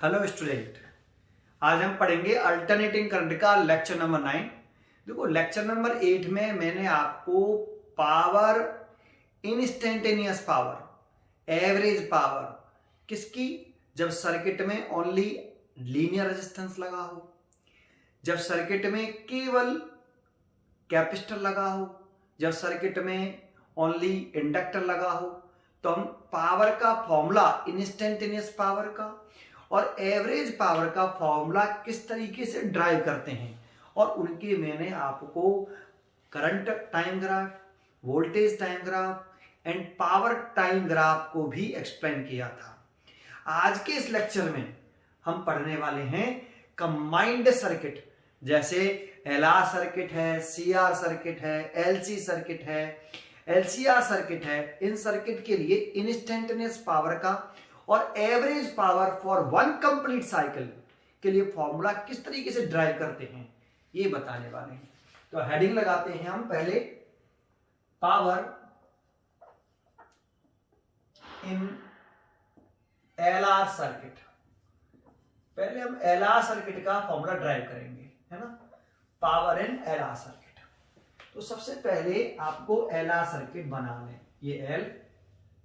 Hello student, आज हम पढ़ेंगे अल्टरनेटिंग करंट का लेक्चर नंबर 9। देखो, लेक्चर नंबर 8 में मैंने आपको power, instantaneous power, average power किसकी, जब सर्किट में ओनली लीनियर रेजिस्टेंस लगा हो, जब सर्किट में केवल कैपेसिटर लगा हो, जब सर्किट में ओनली इंडक्टर लगा हो, तो हम पावर का फॉर्मूला, इंस्टेंटेनियस पावर का और एवरेज पावर का फॉर्मूला किस तरीके से ड्राइव करते हैं, और उनके मैंने आपको current time graph, voltage time graph and power time graph को भी एक्सप्लेन किया था। आज के इस लेक्चर में हम पढ़ने वाले हैं कंबाइंड सर्किट, जैसे एलआर सर्किट है, सीआर सर्किट है, एलसी सर्किट है, एलसीआर सर्किट है। इन सर्किट के लिए इंस्टेंटेनियस पावर का और average power for one complete cycle के लिए फॉर्मूला किस तरीके से ड्राइव करते हैं, ये बताने वाले हैं। तो हेडिंग लगाते हैं हम पहले, पावर इन एलआर सर्किट। पहले हम एलआर सर्किट का फॉर्मूला ड्राइव करेंगे, है ना, पावर इन एलआर सर्किट। तो सबसे पहले आपको एलआर सर्किट बनाना है। ये एल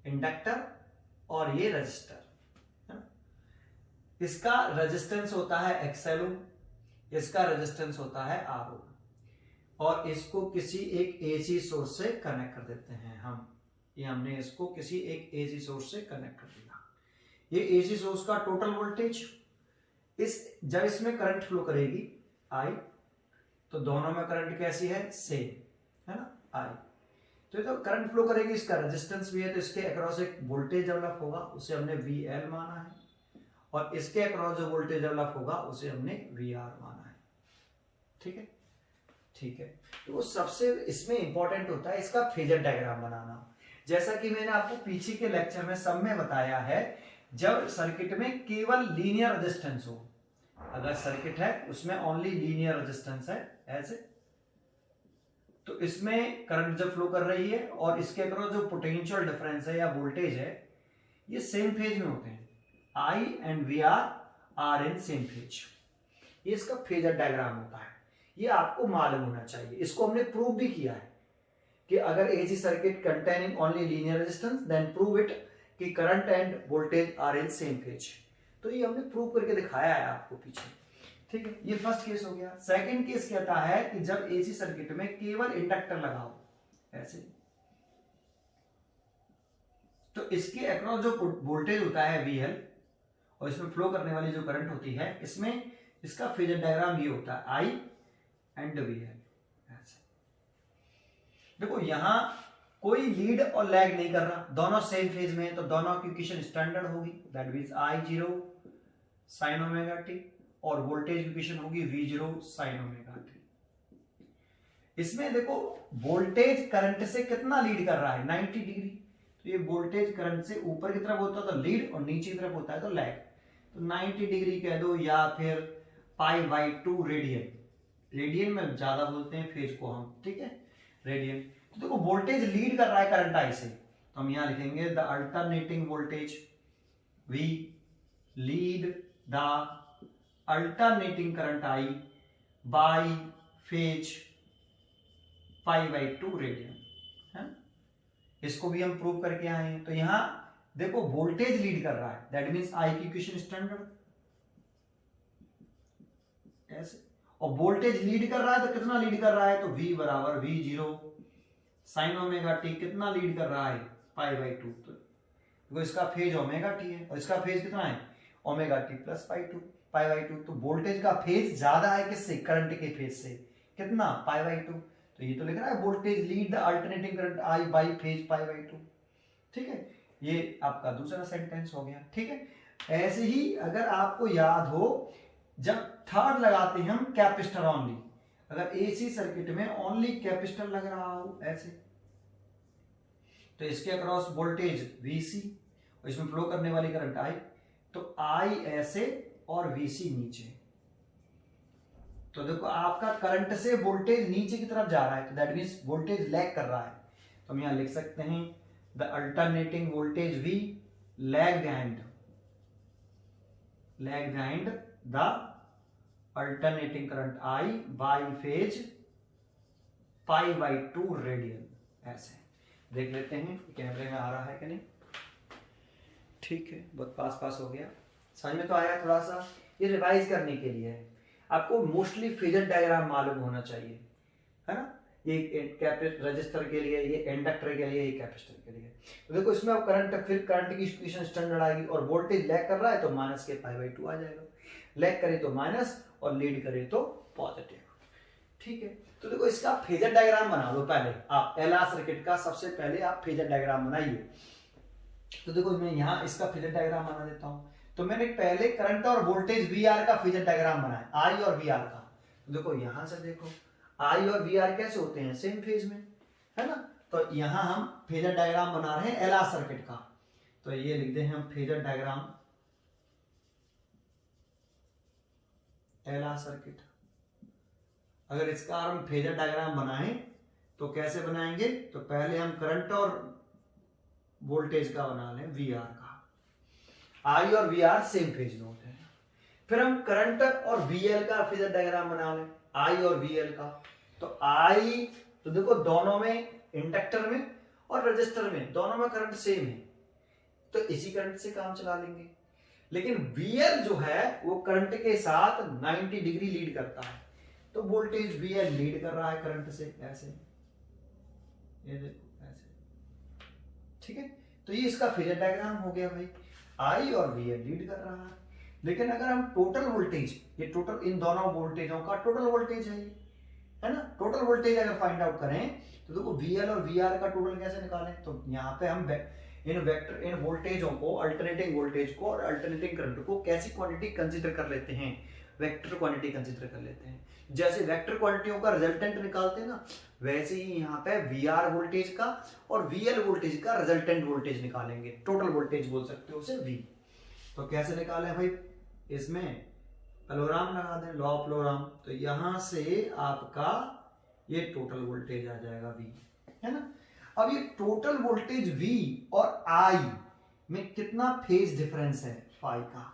इंडक्टर और ये रजिस्टर, है ना। इसका रेजिस्टेंस होता है एक्सएल ओम, इसका रेजिस्टेंस होता है आर ओम, और इसको किसी एक एसी सोर्स से कनेक्ट कर देते हैं हम। ये हमने इसको किसी एक एसी सोर्स से कनेक्ट कर दिया। ये एसी सोर्स का टोटल वोल्टेज, जब इसमें करंट फ्लो करेगी आई, तो दोनों में करंट कैसी है, सेम, है ना, आई। तो करंट फ्लो करेगी, इसका रेजिस्टेंस भी है, तो इसके अक्रॉस एक वोल्टेज डेवलप होगा, उसे हमने VL माना है, और इसके अक्रॉस जो वोल्टेज डेवलप होगा उसे हमने VR माना है। ठीक है, ठीक है। तो वो सबसे इसमें इंपॉर्टेंट होता है इसका फेजर डायग्राम बनाना। जैसा कि मैंने आपको पीछे के लेक्चर में सब में बताया है, जब सर्किट में केवल लीनियर रेजिस्टेंस हो, अगर सर्किट है उसमें ओनली लीनियर रेजिस्टेंस है ऐसे, तो इसमें करंट जब फ्लो कर रही है और इसके अक्रॉस जो पोटेंशियल डिफरेंस है या वोल्टेज है, ये सेम फेज में होते हैं। I and VR are in same phase. ये इसका फेजर डायग्राम होता है, ये आपको मालूम होना चाहिए। इसको हमने प्रूव भी किया है कि अगर AC circuit containing only linear resistance, then prove it कि current and voltage are in same phase. तो ये हमने प्रूव करके दिखाया है आपको पीछे। ठीक है, ये फर्स्ट केस हो गया। सेकंड केस कहता है कि जब एसी सर्किट में केवल इंडक्टर लगा हो ऐसे, तो इसके अक्रॉस जो वोल्टेज होता है VL और इसमें फ्लो करने वाली जो करंट होती है, इसमें इसका फेजर डायग्राम ये होता है I एंड VL ऐसे। देखो, यहां कोई लीड और लैग नहीं कर रहा, दोनों सेम फेज में है, तो दोनों की इक्वेशन स्टैंडर्ड होगी, that means I0 sin omega T, और वोल्टेज इक्वेशन होगी V0 sin ओमेगा टी। इसमें देखो, वोल्टेज करंट से कितना लीड कर रहा है, 90 डिग्री। तो ये वोल्टेज करंट से ऊपर की तरफ होता है तो लीड, और नीचे की तरफ होता है तो लैग। तो 90 डिग्री कह दो, या फिर π/2 रेडियन। रेडियन में ज्यादा बोलते हैं फेज को हम, ठीक है, रेडियन। तो देखो, वोल्टेज लीड कर रहा है करंट आई से, तो हम यहां लिखेंगे the alternating voltage V lead the alternating current I by phase π/2 radian, है। इसको भी हम प्रूव करके आए हैं। तो यहां देखो, वोल्टेज लीड कर रहा है, दैट मींस I की इक्वेशन स्टैंडर्ड ऐसे, और वोल्टेज लीड कर रहा है तो कितना लीड कर रहा है, तो V बराबर V0 sin ओमेगा टी। कितना लीड कर रहा है, π/2। तो इसका फेज ओमेगा टी है, और इसका फेज कितना है, ओमेगा टी प्लस π/2। तो वोल्टेज का फेज ज्यादा है किससे, करंट के फेज से, कितना, π/2। तो ये तो लिख रहा है voltage lead the alternating current I by phase π/2। ठीक है, ये आपका दूसरा सेंटेंस हो गया। ठीक है, ऐसे ही अगर आपको याद हो, जब थर्ड लगाते हैं हम कैपेसिटर ओनली, अगर एसी सर्किट में ओनली कैपेसिटर लग रहा हो ऐसे, तो इसके अक्रॉस वोल्टेज VC और इसमें फ्लो करने वाली करंट I, तो I ऐसे और VC नीचे। तो देखो, आपका करंट से वोल्टेज नीचे की तरफ जा रहा है, तो दैट मींस वोल्टेज लैग कर रहा है। तो हम यहां लिख सकते हैं the alternating voltage V lag behind lag behind the alternating current I by phase π/2 radian. ऐसे देख लेते हैं कैमरे में आ रहा है कि नहीं। ठीक है, बहुत पास हो गया, समझ में तो आया। थोड़ा सा ये रिवाइज करने के लिए है, आपको मोस्टली फेजर डायग्राम मालूम होना चाहिए, है ना। ये रजिस्टर के लिए, ये इंडक्टर के लिए, ये कैपेसिटर के लिए। तो देखो इसमें अब करंट, फिर करंट की इक्वेशन स्टैंडर्ड आएगी, और वोल्टेज लैग कर रहा है तो माइनस के π/2 आ जाएगा, लैग करे तो माइनस और लीड करे तो पॉजिटिव। ठीक है, तो देखो इसका फेजर डायग्राम बना लो पहले आप। एलआर सर्किट का सबसे पहले आप फेजर डायग्राम बनाइए। तो देखो मैं यहाँ इसका फेजर डायग्राम बना देता हूँ। तो मैंने पहले करंट और वोल्टेज वी आर का फेजर डायग्राम बनाया, आई और वी आर का। तो देखो यहां से देखो आई और वी आर कैसे होते हैं, सेम फेज में, है ना। तो यहां हम फेजर डायग्राम बना रहे हैं एलआर सर्किट का। तो ये लिख दें हम फेजर डायग्राम एलआर सर्किट। अगर इसका हम फेजर डायग्राम बनाएं तो कैसे बनाएंगे, तो पहले हम करंट और वोल्टेज का बना लें, वी आर का। आई और वी आर सेम फेज में होते हैं। फिर हम करंट और वीएल का फेजर डायग्राम बना लें, आई और वीएल का। तो आई, तो देखो दोनों में, इंडक्टर में और रजिस्टर में, दोनों में करंट सेम है, तो इसी करंट से काम चला लेंगे। लेकिन वीएल जो है वो करंट के साथ 90 डिग्री लीड करता है, तो वोल्टेज वीएल लीड कर रहा है करंट से, ऐसे, ये देखो ऐसे। ठीक है, तो ये इसका फेजर डायग्राम हो गया भाई, आई और वीएल लीड कर रहा है। लेकिन अगर हम टोटल वोल्टेज, ये टोटल इन दोनों वोल्टेजों का टोटल वोल्टेज है ना, टोटल वोल्टेज अगर फाइंड आउट करें तो देखो वीएल और वीआर का टोटल कैसे निकालें। तो यहाँ पे हम इन वोल्टेजों को, अल्टरनेटिंग वोल्टेज को और अल्टरनेटिंग करंट को कैसी क्वांटिटी कंसीडर कर लेते हैं, वेक्टर क्वांटिटी कंसीडर कर लेते हैं। जैसे वेक्टर क्वांटिटियों का रिजल्टेंट निकालते हैं ना, वैसे ही यहाँ पे वीआर वोल्टेज का और वीएल वोल्टेज का रिजल्टेंट वोल्टेज निकालेंगे, टोटल वोल्टेज बोल सकते हो उसे, वी। तो कैसे निकालें भाई, इसमें लोराम लगा दें, लॉ ऑफ लोराम। तो यहां से आपका ये टोटल वोल्टेज आ जाएगा वी, है ना। अब ये टोटल वोल्टेज वी और आई में कितना फेज डिफरेंस है, फाई का।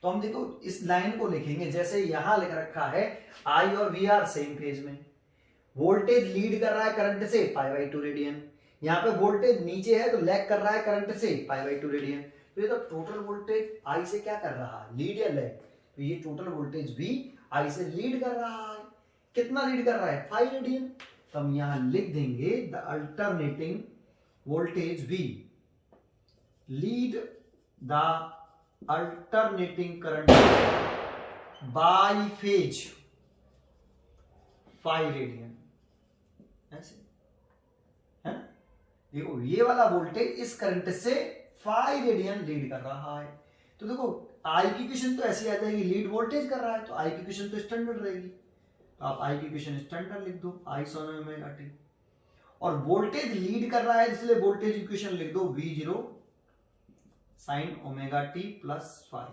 तो हम देखो इस लाइन को लिखेंगे, जैसे यहां लिख रखा है आई और वी आर सेम फेज में, वोल्टेज लीड कर रहा है करंट से π/2 रेडियन, यहाँ पे वोल्टेज नीचे है तो लैग कर रहा है करंट से π/2 रेडियन। तो ये तो टोटल वोल्टेज आई से क्या कर रहा है, लीड या लैग। तो ये टोटल वोल्टेज वी आई से लीड कर रहा है, कितना लीड कर रहा है, 5 रेडियन। तो हम यहां लिख देंगे the alternating voltage V lead the alternating current by phase 5 radian, ऐसे, है ना। देखो ये वाला वोल्टेज इस करंट से 5 रेडियन लीड कर रहा है। तो देखो आई की इक्वेशन तो ऐसी आ जाएगी, लीड वोल्टेज कर रहा है तो आई की इक्वेशन तो स्टैंडर्ड रहेगी। तो आप आई की इक्वेशन स्टैंडर्ड लिख दो, आई sin ओमेगा टी, और वोल्टेज लीड कर रहा है इसलिए वोल्टेज इक्वेशन लिख दो V0 sin omega t plus 5।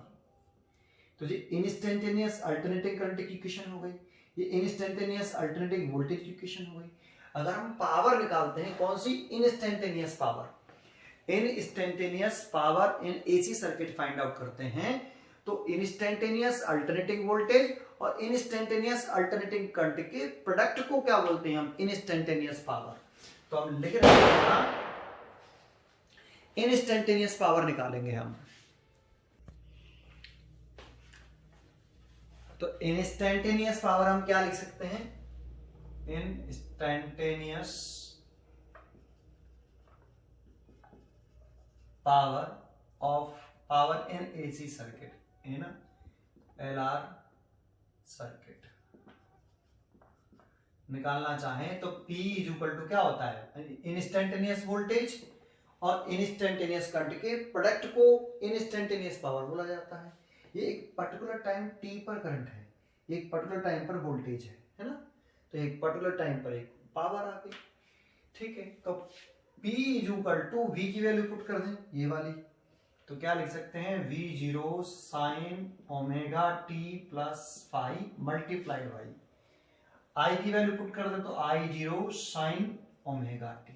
तो ये इंस्टेंटेनियस अल्टरनेटिंग करंट की इक्वेशन हो गई, ये इंस्टेंटेनियस अल्टरनेटिंग वोल्टेज की इक्वेशन हो गई। अगर हम पावर निकालते हैं, कौन सी, instantaneous power, instantaneous power in AC circuit find out करते हैं, तो इंस्टेंटेनियस अल्टरनेटिंग वोल्टेज और इंस्टेंटेनियस अल्टरनेटिंग करंट के प्रोडक्ट को क्या बोलते हैं हम, इंस्टेंटेनियस पावर। तो हम लिख रहे हैं इंस्टेंटेनियस पावर निकालेंगे हम। तो इंस्टेंटेनियस पावर हम क्या लिख सकते हैं, instantaneous power in AC circuit, in LR circuit निकालना चाहें तो P इज इक्वल टू क्या होता है, इंस्टेंटेनियस वोल्टेज और इंस्टेंटेनियस करंट के प्रोडक्ट को इंस्टेंटेनियस पावर बोला जाता है। ये एक पर्टिकुलर टाइम T पर करंट है, एक पर्टिकुलर टाइम पर वोल्टेज है ना। तो एक पर्टिकुलर टाइम पर एक पावर आ गई, ठीक है। तो P is equal to V की वैल्यू पुट कर दें, ये वाली। तो क्या लिख सकते हैं, V0 sin omega t plus 5 multiplied by, I की वैल्यू पुट कर दें तो I0 sin ओमेगा टी,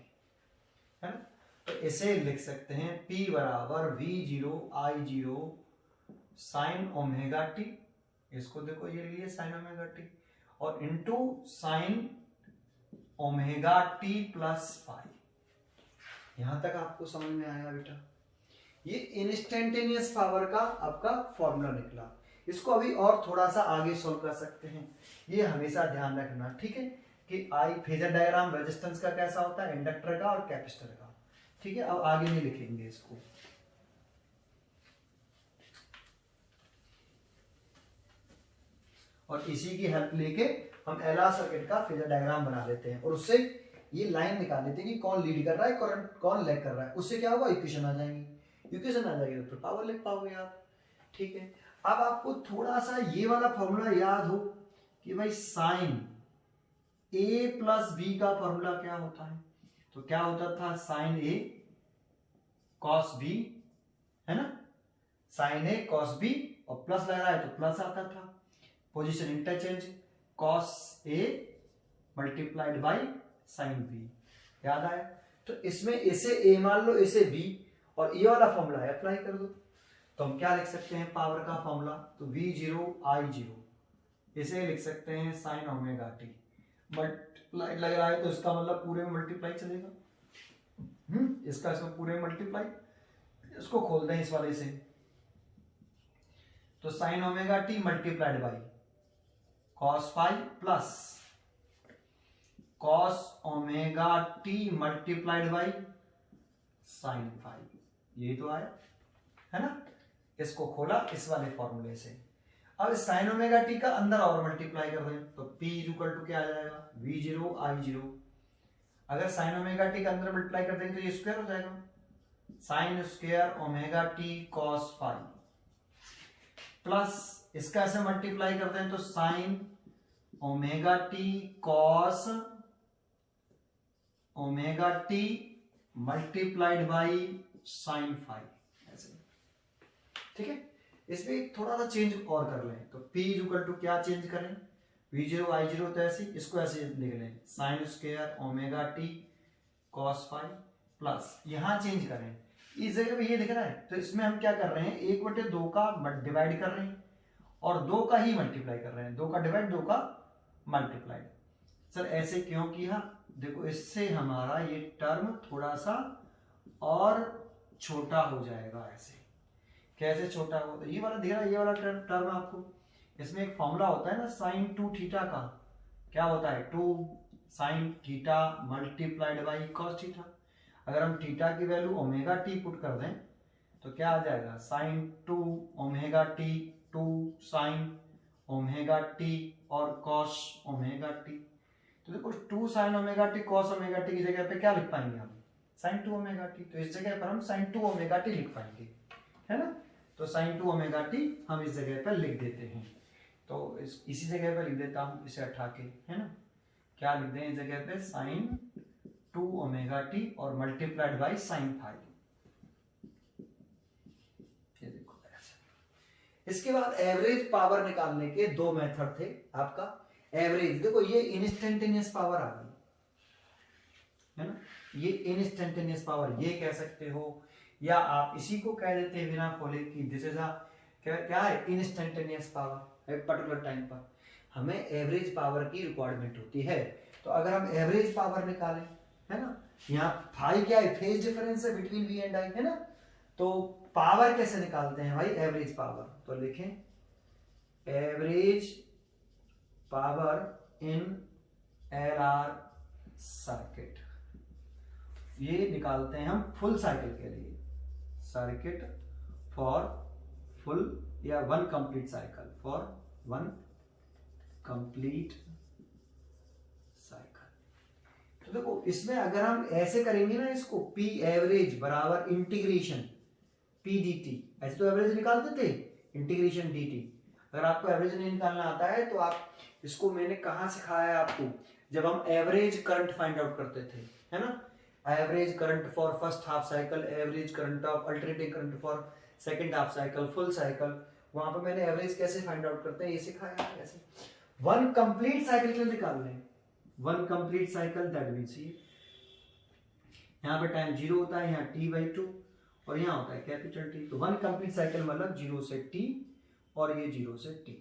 है ना। तो इसे लिख सकते हैं P बराबर V0 I0 sign omega T, इसको देखो ये लिए साइन ओमेगा टी, और into sine omega t plus five. यहां तक आपको समझ में आया बेटा? ये इंस्टेंटेनियस पावर का आपका फॉर्मूला निकला। इसको अभी और थोड़ा सा आगे सोल्व कर सकते हैं, ये हमेशा ध्यान रखना, ठीक है, कि आई फेजर डायग्राम रेजिस्टेंस का कैसा होता है, इंडक्टर का और कैपेसिटर का, ठीक है। अब आगे नहीं लिखेंगे इसको। और इसी की हेल्प लेके हम एलआर सर्किट का फेजर डायग्राम बना लेते हैं और उससे ये लाइन निकाल लेते हैं कि कौन लीड कर रहा है, करंट कौन लैग कर रहा है। उससे क्या होगा, इक्वेशन आ जाएंगी, इक्वेशन आ जाएगी तो फिर पावर लिख पाओगे आप, ठीक है। अब आपको थोड़ा सा ये वाला फॉर्मूला याद हो कि भाई साइन ए प्लस बी का फॉर्मूला क्या होता है, तो क्या होता था, साइन ए कॉस बी, है ना, साइन ए कॉस बी, और प्लस लग रहा है तो प्लस आता था, position interchange, cos A multiplied by sine B, याद आया। तो इसमें इसे ए मान लो, इसे बी, और ये वाला फॉर्मूला है अप्लाई कर दो, तो हम क्या लिख सकते हैं पावर का फॉर्मूला, तो वी जीरो आई जीरो, इसे लिख सकते हैं साइन ओमेगा टी, मल्टीप्लाई लग रहा है तो इसका मतलब पूरे में मल्टीप्लाई चलेगा, इसका इसमें पूरे में मल्टीप्लाई, इसको खोल दें इस वाले से, तो sign omega T multiplied by cos five plus cos omega T multiplied by sign five, यही तो आया, है ना। इसको खोला इस वाले फॉर्मूले से। अब साइन ओमेगा टी का अंदर और मल्टीप्लाई कर दें तो P इक्वल टू क्या आ जाएगा, वी जीरो आई जीरो। अगर साइन ओमेगा टी का अंदर मल्टीप्लाई कर देंगे तो ये स्क्वायर हो जाएगा, sine square omega T cos five, plus इसका ऐसे मल्टीप्लाई करते हैं तो sign omega T cos omega T multiplied by sign five, ऐसे, ठीक है। इसमें थोड़ा सा चेंज और कर लें तो P इक्वल टू क्या चेंज करें, वी जीरो आई जीरो, तो ऐसे इसको ऐसे लिख लें, sine square omega T cos five, plus यहां चेंज करें, इस जगह पे ये दिख रहा है तो इसमें हम क्या कर रहे हैं, 1/2 का डिवाइड कर रहे हैं और 2 का ही मल्टीप्लाई कर रहे हैं, 2 का डिवाइड 2 का मल्टीप्लाई। सर ऐसे क्यों किया, देखो इससे हमारा ये टर्म थोड़ा सा और छोटा हो जाएगा, ऐसे कैसे छोटा हो, तो ये वाला दिख रहा है, ये वाला टर्म आपको, इसमें एक फॉर्मूला होता है ना साइन 2 थीटा का, क्या होता है 2 sine theta multiplied by cos theta. अगर हम थीटा की वैल्यू ओमेगा टी पुट कर दें तो क्या आ जाएगा, sine 2 omega T 2 sine omega T और कॉस ओमेगा टी। तो देखो 2 sine omega T cos omega T की जगह पे क्या लिख पाएंगे हम, साइन 2 ओमेगा टी, तो इस जगह पर हम साइन 2 ओमेगा टी लिख पाएंगे, है ना। तो साइन 2 ओमेगा टी हम इस जगह पर लिख देते हैं, तो इसी जगह पर लिख देता हूं इसे हटा के, है ना, क्या लिख दें इस जगह पे, साइन 2 ओमेगा टी और मल्टीप्लाइड बाई साइन फाइव, ये देखो ऐसे। इसके बाद एवरेज पावर निकालने के 2 मेथड थे आपका। एवरेज देखो ये इंस्टेंटेनियस पावर आ गई, है ना, ये इंस्टेंटेनियस पावर ये कह सकते हो, या आप इसी को कह देते हैं बिना खोले कि दिस इज अ क्या है, इंस्टेंटेनियस पावर। एक पर्टिकुलर टाइम पर हमें एवरेज पावर की रिक्वायरमेंट होती है, तो अगर हम एवरेज पावर निकालें, है ना, यहाँ फाई क्या है, फेज डिफरेंस है बिटवीन वी एंड आई, है ना, तो पावर कैसे निकालते हैं भाई, एवरेज पावर, तो लिखें average power in L R circuit, ये निकालते हैं हम फुल साइकिल के लिए, सर्किट फॉर फुल या one complete cycle, for one complete cycle. तो देखो इसमें अगर हम ऐसे करेंगे ना इसको, P एवरेज बराबर इंटीग्रेशन P dt, ऐसे तो एवरेज निकालते थे, इंटीग्रेशन dt। अगर आपको एवरेज नहीं निकालना आता है तो आप इसको, मैंने कहाँ सिखाया है आपको, जब हम एवरेज करंट फाइंड आउट करते थे, है ना, average current for first half cycle, average current of alternating current for second half cycle, full cycle, वहां पर मैंने एवरेज कैसे फाइंड आउट करते हैं ये सिखाया है। ऐसे वन कंप्लीट साइकिल के लिए निकाल लें, one complete cycle that means यहाँ पे टाइम 0 होता है, यहाँ t/2, और यहाँ होता है कैपिटल टी। तो 1 कंप्लीट साइकिल मतलब 0 से t और ये 0 से t।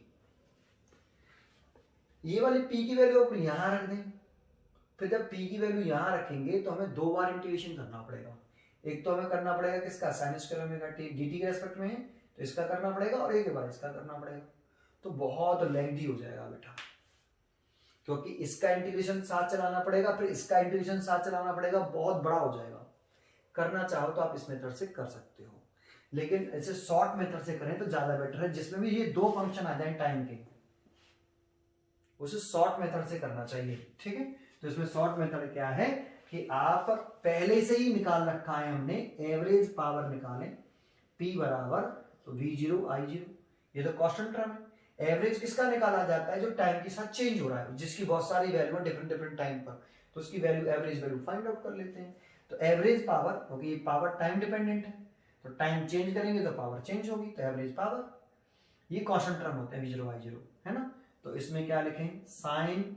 ये वाली p की वैल्यू अपन यहाँ रख दें। फिर जब p की वैल्यू यहाँ रखेंगे तो हमें 2 बार इंटीग्रेशन करना पड़ेगा। एक तो हमें करना पड़ेगा किसका, sine square omega T dt के रेस्पेक्ट में है तो इसका करना पड़ेगा, और एक बार इसका करना पड़ेगा। तो बहुत लेंथी हो जाएगा बेटा, क्योंकि इसका इंटीग्रेशन साथ चलाना पड़ेगा, फिर इसका इंटीग्रेशन साथ चलाना पड़ेगा, बहुत बड़ा हो जाएगा। करना चाहो तो आप इस मेथड से कर सकते हो, लेकिन ऐसे शॉर्ट मेथड से करें तो ज्यादा बेटर है, जिसमें भी ये 2 फंक्शन आ जाए टाइम के, उसे शॉर्ट मेथड से करना चाहिए। ठीक है, तो इसमें शॉर्ट मेथड क्या है कि आप पहले से ही निकाल रखा है हमने, एवरेज पावर निकालें P बराबर तो V0 I0, ये तो कांस्टेंट टर्म है। एवरेज किसका निकाला जाता है, जो टाइम के साथ चेंज हो रहा है, जिसकी बहुत सारी वैल्यू है डिफरेंट टाइम पर, तो उसकी value average value find out कर लेते हैं। तो एवरेज पावर, क्योंकि ये पावर टाइम डिपेंडेंट है, तो टाइम चेंज करेंगे तो पावर चेंज होगी, तो एवरेज पावर, ये कांस्टेंट टर्म होते हैं V0 I0, है ना। तो इसमें क्या लिखें, साइन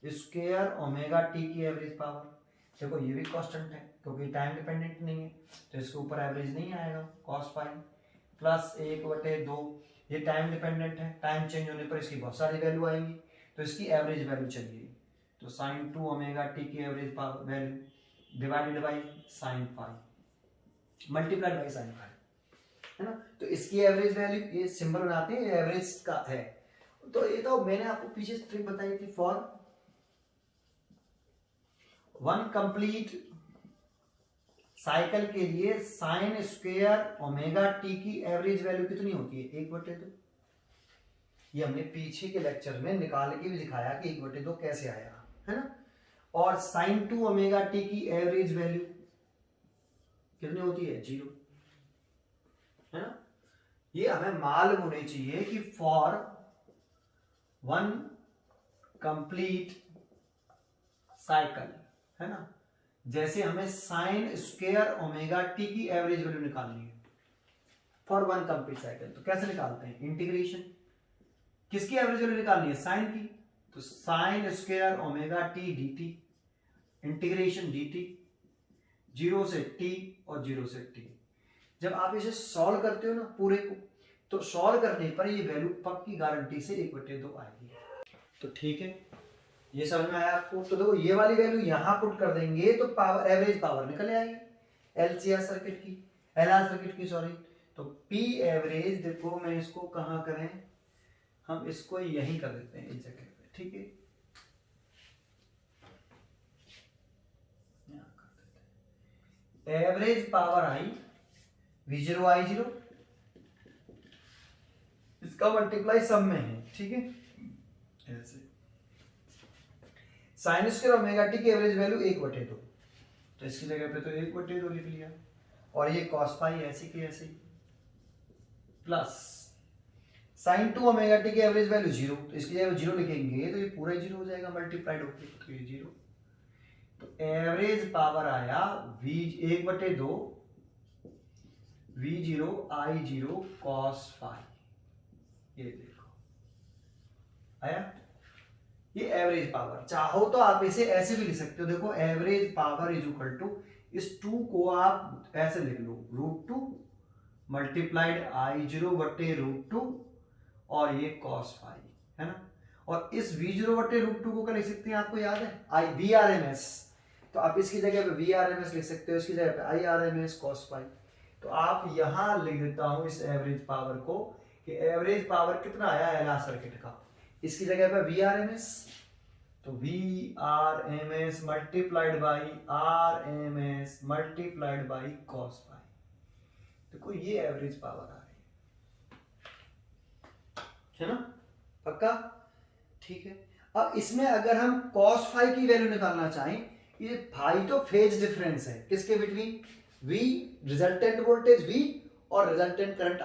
स्क्वायर ओमेगा टी की एवरेज पावर। देखो ये भी कांस्टेंट है क्योंकि टाइम डिपेंडेंट नहीं है, तो इसके ऊपर एवरेज नहीं आएगा, कॉस पाई प्लस 1/2, ये टाइम डिपेंडेंट है, टाइम चेंज होने पर इसकी बहुत सारी वैल्यू आएंगी, तो इसकी एवरेज वैल्यू चाहिए। तो साइन 2 ओमेगा टी की average power value divided by sine pi multiplied by sine pi, है ना। तो इसकी एवरेज वैल्यू, ये सिंबल बनाते हैं, एवरेज का है। तो ये तो मैंने आपको पीछे ट्रिक बताई थी, फॉर 1 कंप्लीट साइकिल के लिए साइन स्क्वायर ओमेगा टी की एवरेज वैल्यू कितनी होती है, 1/2। ये हमने पीछे के लेक्चर में निकाल के भी दिखाया कि 1/2 कैसे आया, है ना। और साइन 2 ओमेगा टी की एवरेज वैल्यू कितनी होती है, 0, है ना। ये हमें मालूम होनी चाहिए कि फॉर 1 कंप्लीट साइकिल, है ना, जैसे हमें साइन स्क्वायर ओमेगा टी की एवरेज वैल्यू निकालनी है फॉर 1 कंप्लीट साइकिल, तो कैसे निकालते हैं, इंटीग्रेशन, किसकी एवरेज वैल्यू निकालनी है, साइन की, तो sine square omega T dt, integration dt 0 से t और 0 से t। जब आप इसे सॉल्व करते हो ना पूरे को, तो सॉल्व करने पर ये वैल्यू पक्की गारंटी से 1/2 आएगी। तो ठीक है, ये समझ में आया आपको। तो देखो ये वाली वैल्यू यहां पुट कर देंगे तो पावर, एवरेज पावर निकल आएगी LCR सर्किट की, LR सर्किट की सॉरी। तो P एवरेज, देखो मैं इसको कहां करें, हम इसको यहीं कर देते हैं इस जगह पे, ठीक है, यहां कर देते हैं। एवरेज पावर आई V0 I0, इसका मल्टीप्लाई सब में है, ठीक है, ऐसे। साइन स्क्वायर ओमेगा टी की एवरेज वैल्यू 1/2, तो इसकी जगह पे तो 1/2 लिख लिया, और ये कॉस पाई ऐसी की ऐसी, प्लस साइन 2 ओमेगा टी की एवरेज वैल्यू 0, तो इसकी जगह 0 लिखेंगे तो ये पूरा 0 हो जाएगा मल्टीप्लाइड होकर, तो ये 0। तो एवरेज पावर आया 1/2 V0 I0 cos फाई, ये देखो आया, ये एवरेज पावर। चाहो तो आप इसे ऐसे भी लिख सकते हो, देखो average power is equal to, इस 2 को आप ऐसे लिख लो, √2 मल्टीप्लाइड I0/√2 और ये cos फाई, है ना। और इस V0/√2 को क्या लिख सकते हैं, आपको याद है, VRMS, तो आप इसकी जगह पे VRMS लिख सकते हो, इसकी जगह पे IRMS cos फाई। तो आप यहां लिख देता हूं इस एवरेज पावर को कि एवरेज पावर कितना आया LR सर्किट का, इसकी जगह पे VRMS, तो VRMS multiplied by RMS multiplied by cos phi. देखो ये एवरेज पावर आ रही है ना, पक्का, ठीक है। अब इसमें अगर हम cos फाई की वैल्यू निकालना चाहें, ये फाई तो फेज डिफरेंस है किसके between, V resultant voltage V और रिजल्टेंट करंट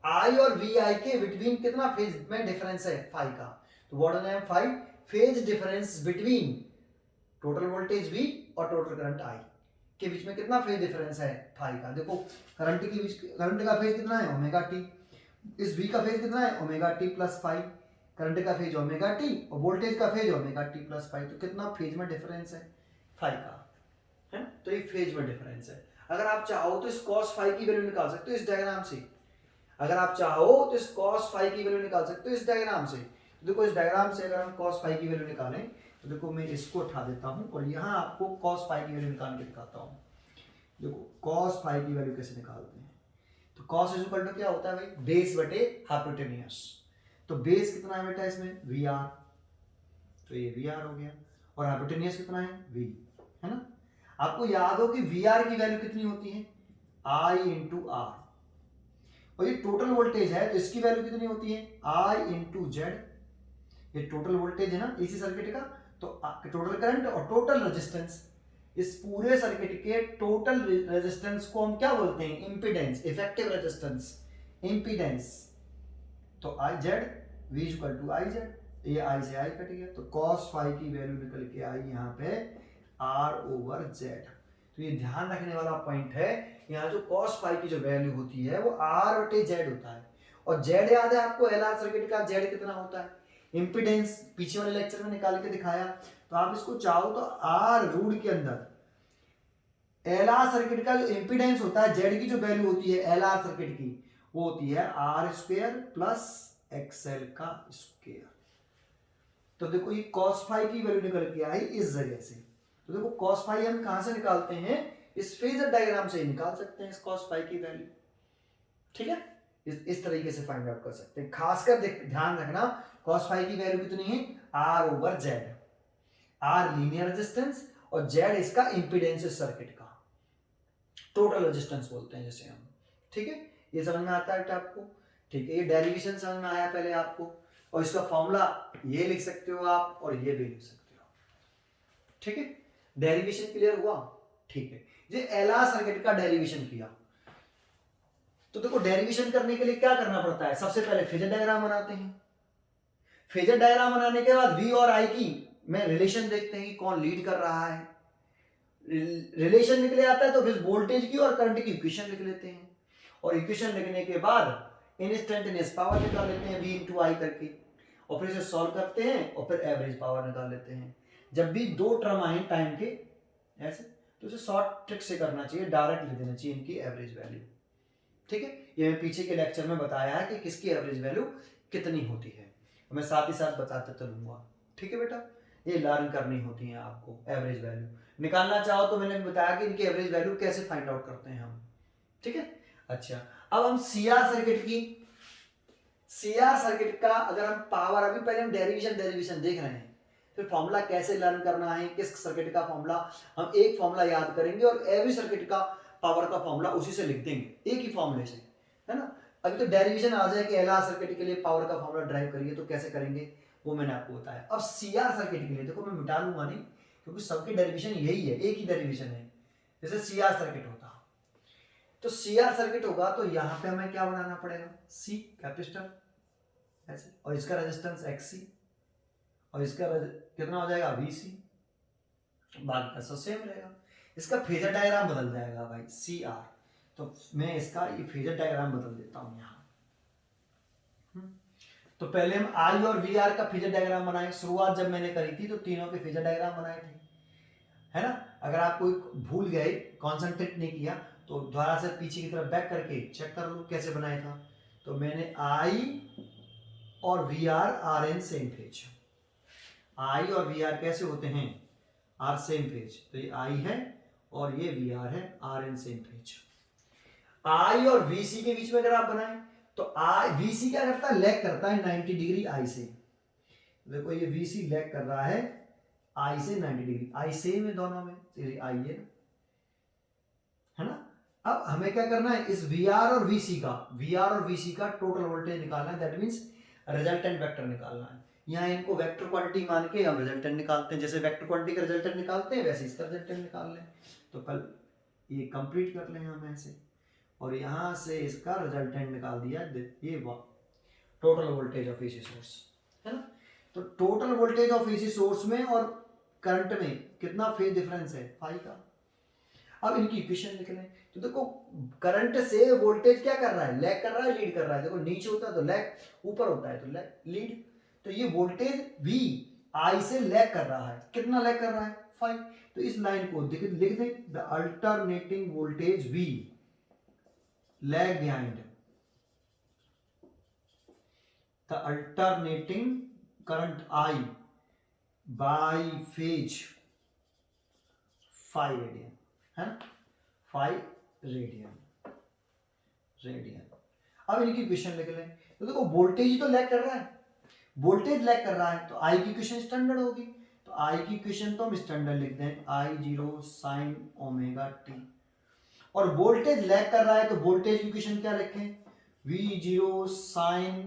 I और VI के बिटवीन कितना फेज में डिफरेंस है फाई का, तो what is name phi, phase difference between total voltage V और टोटल करंट I के बीच में कितना फेज डिफरेंस है फाई का। देखो करंट के बीच, करंट का फेज कितना है ओमेगा टी, इस V का फेज कितना है omega t plus phi, current का फेज ओमेगा टी और वोल्टेज का phase omega t plus phi, तो कितना फेज में डिफरेंस है फाई का, है ना। तो ये फेज में डिफरेंस है। अगर आप चाहो तो इस cos phi की वैल्यू निकाल सकते हो इस डायग्राम से। अगर आप चाहो तो इस cos phi की वैल्यू निकाल सकते हो इस डायग्राम से। तो देखो इस डायग्राम से अगर हम cos phi की वैल्यू निकालें तो देखो मैं इसको उठा देता हूं और यहाँ आपको cos phi की वैल्यू निकाल के दिखाता हूँ। देखो cos phi की वैल्यू कैसे निकालते हैं। तो cos इज इक्वल टू क्या होता है भाई, बेस बटे हाइपोटेन्यूस। तो बेस कितना है बेटा इसमें, VR, तो ये VR हो गया, और हाइपोटेन्यूस कितना है, V, है ना। आपको याद हो कि VR की वैल्यू कितनी होती है, I इंटू आर, और ये टोटल वोल्टेज है तो इसकी वैल्यू कितनी होती है, I इंटू जेड। ये टोटल वोल्टेज है ना एसी सर्किट का, तो टोटल करंट और टोटल रेजिस्टेंस, इस पूरे सर्किट के टोटल रेजिस्टेंस को हम क्या बोलते हैं, इंपीडेंस, इफेक्टिव रेजिस्टेंस, इंपीडेंस। तो I Z V equal to I Z, ये आई से आई कट गया, तो cos फाई की वैल्यू निकल के आई यहाँ पे R ओवर जेड। तो ये ध्यान रखने वाला पॉइंट है, यहाँ जो cos फाई की जो वैल्यू होती है वो R बटे जेड होता है, और जेड याद है आपको एलआर सर्किट का जेड कितना होता है, इंपीडेंस, पीछे वाले लेक्चर में निकाल के दिखाया। तो आप इसको चाहो तो आर रूट के अंदर एलआर सर्किट का जो इंपीडेंस होता है, जेड की जो वैल्यू होती है एलआर सर्किट की, वो होती है आर स्क्वायर प्लस एक्सएल का स्क्वायर। तो देखो ये cos फाई की वैल्यू निकल के आई इस जगह से। तो देखो cos फाई हम कहां से निकालते हैं, इस फेजर डायग्राम से ही निकाल सकते हैं इस cos फाई की वैल्यू, ठीक है। इस तरीके से फाइंड आउट कर सकते हैं। खासकर ध्यान रखना cos फाई की वैल्यू कितनी है, R over Z, R linear resistance और जेड इसका इंपीडेंस सर्किट का टोटल रेजिस्टेंस बोलते हैं जैसे हम, ठीक है। ये समझ में आता है आपको, ठीक है। ये डेरिवेशन समझ में आया पहले आपको, और इसका फॉर्मूला ये लिख सकते हो आप और ये भी लिख सकते हो, ठीक है। डेरिवेशन क्लियर हुआ, ठीक है। ये एलआर सर्किट का डेरिवेशन किया, तो देखो डेरिवेशन करने के लिए क्या करना पड़ता है, सबसे पहले फेजर डायग्राम बनाते हैं। फेजर डायग्राम बनाने के बाद V और I की में रिलेशन देखते हैं कि कौन लीड कर रहा है। रिलेशन निकले आता है तो फिर वोल्टेज की और करंट की इक्वेशन लिख लेते हैं, और इक्वेशन लिखने के बाद इंस्टेंटेनियस पावर निकाल लेते हैं V इंटू आई करके, और फिर इसे सॉल्व करते हैं और फिर एवरेज पावर निकाल लेते हैं। जब भी दो टर्म आए टाइम के ऐसे, तो इसे शॉर्ट ट्रिक से करना चाहिए, डायरेक्ट लिख देना चाहिए इनकी एवरेज वैल्यू, ठीक है। ये मैं पीछे के लेक्चर में बताया है कि किसकी एवरेज वैल्यू कितनी होती है, मैं साथ ही साथ बताते चलूंगा, ठीक है बेटा। ये लर्न करनी होती है आपको, एवरेज वैल्यू निकालना चाहो तो मैंने बताया कि इनकी एवरेज वैल्यू कैसे फाइंड आउट करते हैं हम, ठीक है। अच्छा, अब हम सीआर सर्किट की, सीआर सर्किट का अगर हम पावर, अभी पहले हम डेरिवेशन देख रहे हैं, फिर फॉर्मूला कैसे लर्न करना है, किस सर्किट का फॉर्मूला, हम एक फॉर्मूला याद करेंगे और एवरी सर्किट का पावर का फॉर्मूला उसी से लिख देंगे, एक ही फॉर्मूले से, है ना। अभी तो डेरिवेशन आ जाए कि एलआर सर्किट के लिए पावर का फॉर्मूला ड्राइव करिए, तो कैसे करेंगे वो मैंने आपको बताया। अब सीआर सर्किट के लिए देखो मैं मिटा लूंगा नहीं, क्योंकि सबकी डेरिवेशन यही है, एक ही डेरिवेशन है, जैसे सीआर सर्किट होता, तो सीआर सर्किट होगा तो यहाँ पे हमें क्या बनाना पड़ेगा, सी कैपेसिटर ऐसे, और इसका रेजिस्टेंस एक्सी, और इसका कितना हो जाएगा वीसी, बाकी का सब सेम रहेगा। इसका फेजर डायग्राम बदल जाएगा भाई सी आर, तो मैं इसका ये फेजर डायग्राम बदल देता हूं यहाँ। तो पहले हम आई और वी आर का फेजर डायग्राम बनाए, शुरुआत जब मैंने करी थी तो तीनों के फेजर डायग्राम बनाए थे, है ना। अगर आप कोई भूल गए, कॉन्सेंट्रेट नहीं किया, तो दोबारा से पीछे की तरफ बैक करके चेक कर लो कैसे बनाया था। तो मैंने आई और V are in same page, I और वी आर कैसे होते हैं, आर सेम पेज, तो ये आई है और ये वी आर है, are in same page. I और वीसी के बीच में अगर आप बनाए तो आई, वीसी क्या करता है, लैग करता है 90 डिग्री आई से। देखो ये वीसी लैग कर रहा है आई से 90 डिग्री, आई सेम है दोनों में, आई है ना। अब हमें क्या करना है, इस वी आर और वीसी का टोटल वोल्टेज निकालना है, दैट मींस रिजल्टेंट वेक्टर निकालना है। यहाँ इनको वेक्टर क्वांटिटी मान के हम रिजल्टेंट निकालते हैं, जैसे वेक्टर क्वांटिटी का रिजल्टेंट निकालते हैं वैसे इसका रिजल्टेंट निकाल लें। तो कल ये कंप्लीट कर लें हम ऐसे, और यहाँ से इसका रिजल्टेंट निकाल दिया, ये total voltage of AC source, है ना। तो total voltage of AC source में और करंट में कितना फेज डिफरेंस है, फाई का। अब इनकी इक्वेशन लिख लें, तो देखो करंट से वोल्टेज क्या कर रहा है, लैग कर रहा है, लीड कर रहा है। देखो नीचे होता है तो लैग, ऊपर होता है तो लीड, तो ये वोल्टेज भी आई से लैग कर रहा है, कितना लैग कर रहा है, 5। तो इस लाइन को लिख दें, the alternating voltage V lag behind the alternating current I by phase 5 radian है, 5 रेडियन। अब इनकी इक्वेशन लिख लें। तो देखो वोल्टेज ही तो लैग कर रहा है, वोल्टेज लैग कर रहा है, तो आई की इक्वेशन स्टैंडर्ड होगी। तो आई की इक्वेशन तो हम स्टैंडर्ड लिखते हैं, I0 sin ओमेगा टी। और वोल्टेज लैग कर रहा है तो वोल्टेज की इक्वेशन क्या लिखें, V0 sin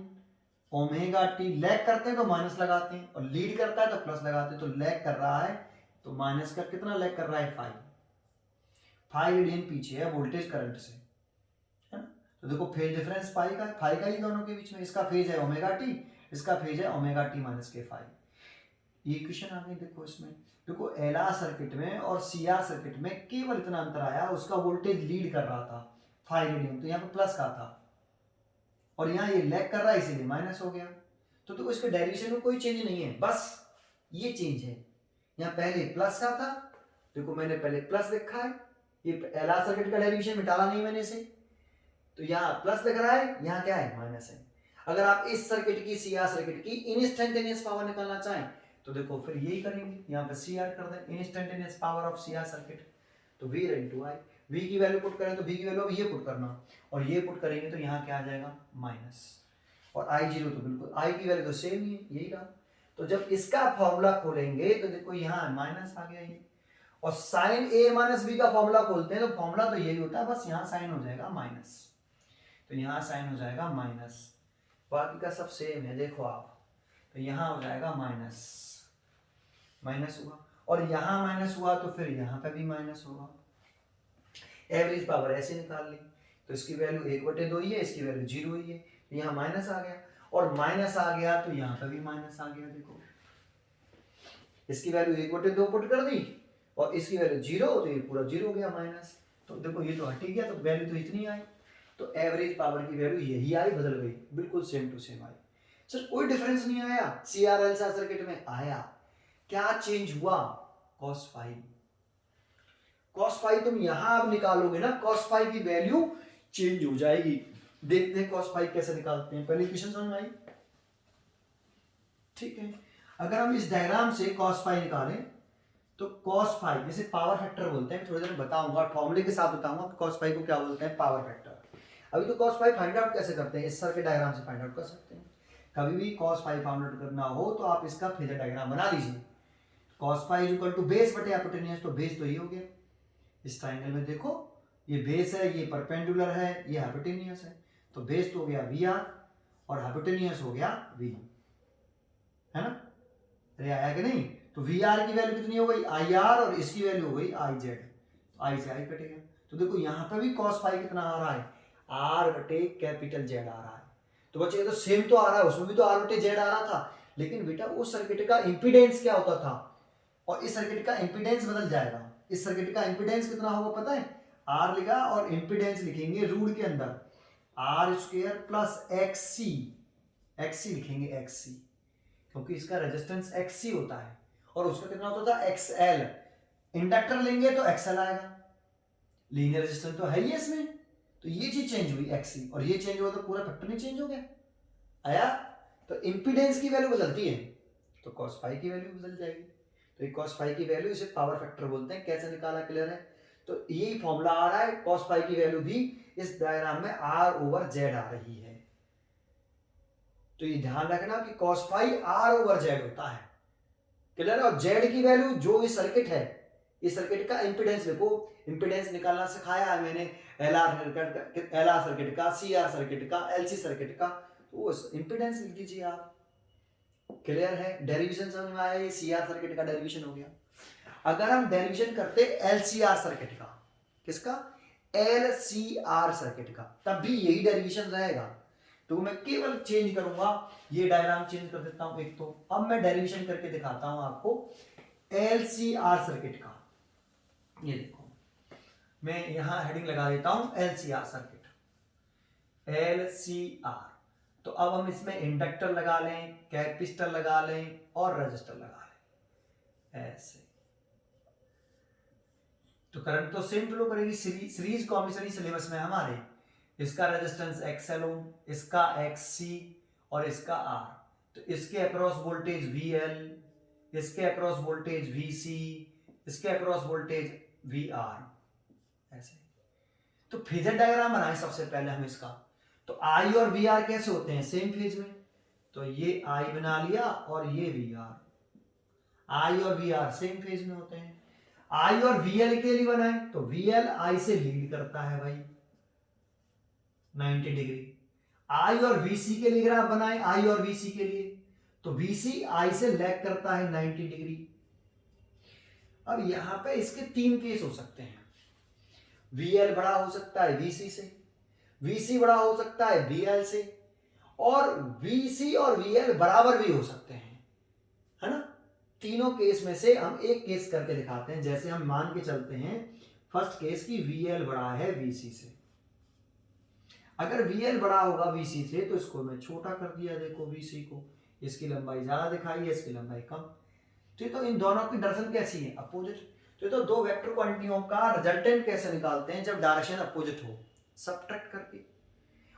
omega T. Lag करते हैं तो माइनस लगाते हैं, और लीड करता है तो प्लस लगाते हैं। तो लैग कर रहा है तो माइनस का कितना लैग कर रहा है, 5 रेडियन पीछे है वोल्टेज करंट से, है ना। तो देखो फेज डिफरेंस पाई का ही दोनों के बीच में। इसका फेज है ओमेगा टी, इसका फेज है ओमेगा टी माइनस के 5। ये इक्वेशन आ गई। देखो इसमें देखो एलआर सर्किट में और सीआर सर्किट में केवल इतना अंतर आया, उसका वोल्टेज लीड कर रहा था 5 रेडियन, तो यहाँ पे प्लस का था, और यहाँ ये लैग कर रहा है इसीलिए माइनस हो गया। तो देखो इसके डेरिवेशन में कोई चेंज नहीं है, बस ये चेंज है। यहाँ पहले प्लस का था, देखो मैंने पहले प्लस लिखा है, ये एलआर सर्किट का डेरिवेशन मिटाला नहीं मैंने इसे, तो यहाँ प्लस लिख रहा है, यहाँ क्या है, माइनस है। अगर आप इस सर्किट की सीआर सर्किट की इंस्टेंटेनियस पावर निकालना चाहें तो देखो फिर यही करेंगे, यहाँ पे सीआर कर दें, instantaneous power of CR circuit. तो V इंटू आई, V की वैल्यू पुट करें तो V की वैल्यू अब ये पुट करना, और ये पुट करेंगे तो यहाँ क्या आ जाएगा, माइनस। और I0 तो बिल्कुल I की वैल्यू तो सेम ही है, यही रहा। तो जब इसका फॉर्मूला खोलेंगे तो देखो यहाँ माइनस आ गया ये, और साइन A माइनस B का फॉर्मूला खोलते हैं तो फॉर्मूला तो यही होता है, बस यहाँ साइन हो जाएगा माइनस, तो यहाँ साइन हो जाएगा माइनस, बाकी का सब सेम है। देखो आप, तो यहाँ हो जाएगा माइनस, माइनस हुआ, और यहाँ माइनस हुआ तो फिर यहाँ पे भी माइनस होगा। एवरेज पावर ऐसे निकाल ली, तो इसकी वैल्यू 1/2 ही है, इसकी वैल्यू 0 ही है, तो यहाँ माइनस आ गया, और माइनस आ गया तो यहाँ पे भी माइनस आ गया। देखो इसकी वैल्यू 1/2 पुट कर दी, और इसकी वैल्यू 0, तो ये पूरा 0 हो गया माइनस। तो देखो ये तो हट ही गया, तो वैल्यू तो इतनी आई, तो एवरेज पावर की वैल्यू यही आई, बदल गई, बिल्कुल same to same I. Sir कोई डिफरेंस नहीं आया, सीआरएल सर्किट में आया, क्या चेंज हुआ, cos फाई। cos फाई तुम यहां अब निकालोगे ना, cos फाई की वैल्यू चेंज हो जाएगी। देखते हैं cos फाई कैसे निकालते हैं, पहली इक्वेशन समझ में आई, ठीक है। अगर हम इस डायग्राम से cos फाई निकालें तो cos फाई जैसे पावर फैक्टर बोलते हैं, थोड़ी देर में बताऊंगा, फॉर्मूले के साथ बताऊंगा cos फाई को क्या बोलते हैं, पावर फैक्टर। अभी तो cos फाई फाइंड आउट कैसे करते हैं, इस सर्किट डायग्राम से फाइंड आउट कर सकते हैं। कभी भी cos फाई फाइंड आउट करना हो तो आप इसका फेजर डायग्राम बना लीजिए। cos phi equal to base बटे हाइपोटेन्यूज, तो बेस तो ये हो गया, इस ट्रायंगल में देखो ये बेस है, ये परपेंडिकुलर है, ये हाइपोटेन्यूज है, तो बेस तो हो गया VR और हाइपोटेन्यूज हो गया V, है ना। अरे आया कि नहीं, तो VR की वैल्यू कितनी हो गई, IR, और इसकी वैल्यू हो गई IZ, I से I कटेगा। तो देखो यहाँ पे भी cos फाई कितना आ रहा है, R बटे कैपिटल Z आ रहा है। तो बच्चे ये तो सेम तो आ रहा है, उसमें भी तो R बटे Z आ रहा था, लेकिन बेटा उस सर्किट का इंपीडेंस क्या होता था और इस सर्किट का इंपीडेंस बदल जाएगा। इस सर्किट का इंपीडेंस कितना होगा पता है, R लिखा और इंपीडेंस लिखेंगे रूट के अंदर R² प्लस XC लिखेंगे XC, क्योंकि इसका रेजिस्टेंस XC होता है और उसका कितना होता था XL। इंडक्टर लेंगे तो XL आएगा, लीनियर रेजिस्टेंस तो है ही इसमें, तो ये चीज चेंज हुई XC, और ये चेंज हुआ तो पूरा फैक्टर नहीं चेंज हो गया, आया। तो इंपीडेंस की वैल्यू बदलती है तो cos फाई की वैल्यू बदल जाएगी। तो ये cos फाई की वैल्यू, इसे पावर फैक्टर बोलते हैं। कैसे निकाला, क्लियर है। तो यही फॉर्मूला आ रहा है, cos फाई की वैल्यू भी इस डायग्राम में R/Z आ रही है। तो ये ध्यान रखना कि cos फाई R/Z होता है, क्लियर है। और Z की वैल्यू जो ये सर्किट है, इस सर्किट का इंपीडेंस देखो, इंपीडेंस निकालना सिखाया है मैंने, LR सर्किट का, CR सर्किट का, LC सर्किट का, तो वो इंपीडेंस लिख दीजिए आप, क्लियर है। डेरिवेशन समझ में आया, ये CR सर्किट का डेरिवेशन हो गया। अगर हम डेरिवेशन करते LCR सर्किट का, किसका, LCR सर्किट का, तब भी यही डेरिवेशन रहेगा। तो मैं केवल चेंज करूंगा, ये डायग्राम चेंज कर देता हूं एक, तो अब मैं डेरिवेशन करके दिखाता हूं आपको LCR सर्किट का। ये देखो मैं यहां हेडिंग लगा देता हूं LCR सर्किट, LCR। तो अब हम इसमें इंडक्टर लगा लें, कैपेसिटर लगा लें और रजिस्टर लगा लें, ऐसे। तो करंट तो सेम फ्लो करेगी, सीरीज कॉम्बिनेशन सिलेबस में हमारे इसका रेजिस्टेंस XL ओम, इसका XC और इसका R, तो इसके अक्रॉस वोल्टेज VL, इसके अक्रॉस वोल्टेज VC, इसके अक्रॉस वोल्टेज VR, ऐसे। तो फेजर डायग्राम बनाए सबसे पहले हम इसका। तो I और VR कैसे होते हैं, सेम फेज में, तो ये I बना लिया और ये VR, I और VR सेम फेज में होते हैं। I और VL के लिए बनाए तो VL I से लीड करता है भाई 90 डिग्री। I और VC के लिए ग्राफ बनाए, I और VC के लिए, तो VC I से लैग करता है 90 डिग्री। अब यहां पे इसके तीन केस हो सकते हैं, VL बड़ा हो सकता है VC से, VC बड़ा हो सकता है VL से, और VC और VL बराबर भी हो सकते हैं, है ना। तीनों केस में से हम एक केस करके दिखाते हैं। जैसे हम मान के चलते हैं फर्स्ट केस की VL बड़ा है VC से। अगर VL बड़ा होगा VC से तो इसको मैं छोटा कर दिया, देखो VC को, इसकी लंबाई ज्यादा दिखाई है, इसकी लंबाई कम। तो इन दोनों की डायरेक्शन कैसी है, अपोजिट। तो दो वेक्टर क्वांटिटियों का रिजल्टेंट कैसे निकालते हैं, जब डायरेक्शन अपोजिट हो, सबट्रैक्ट करके।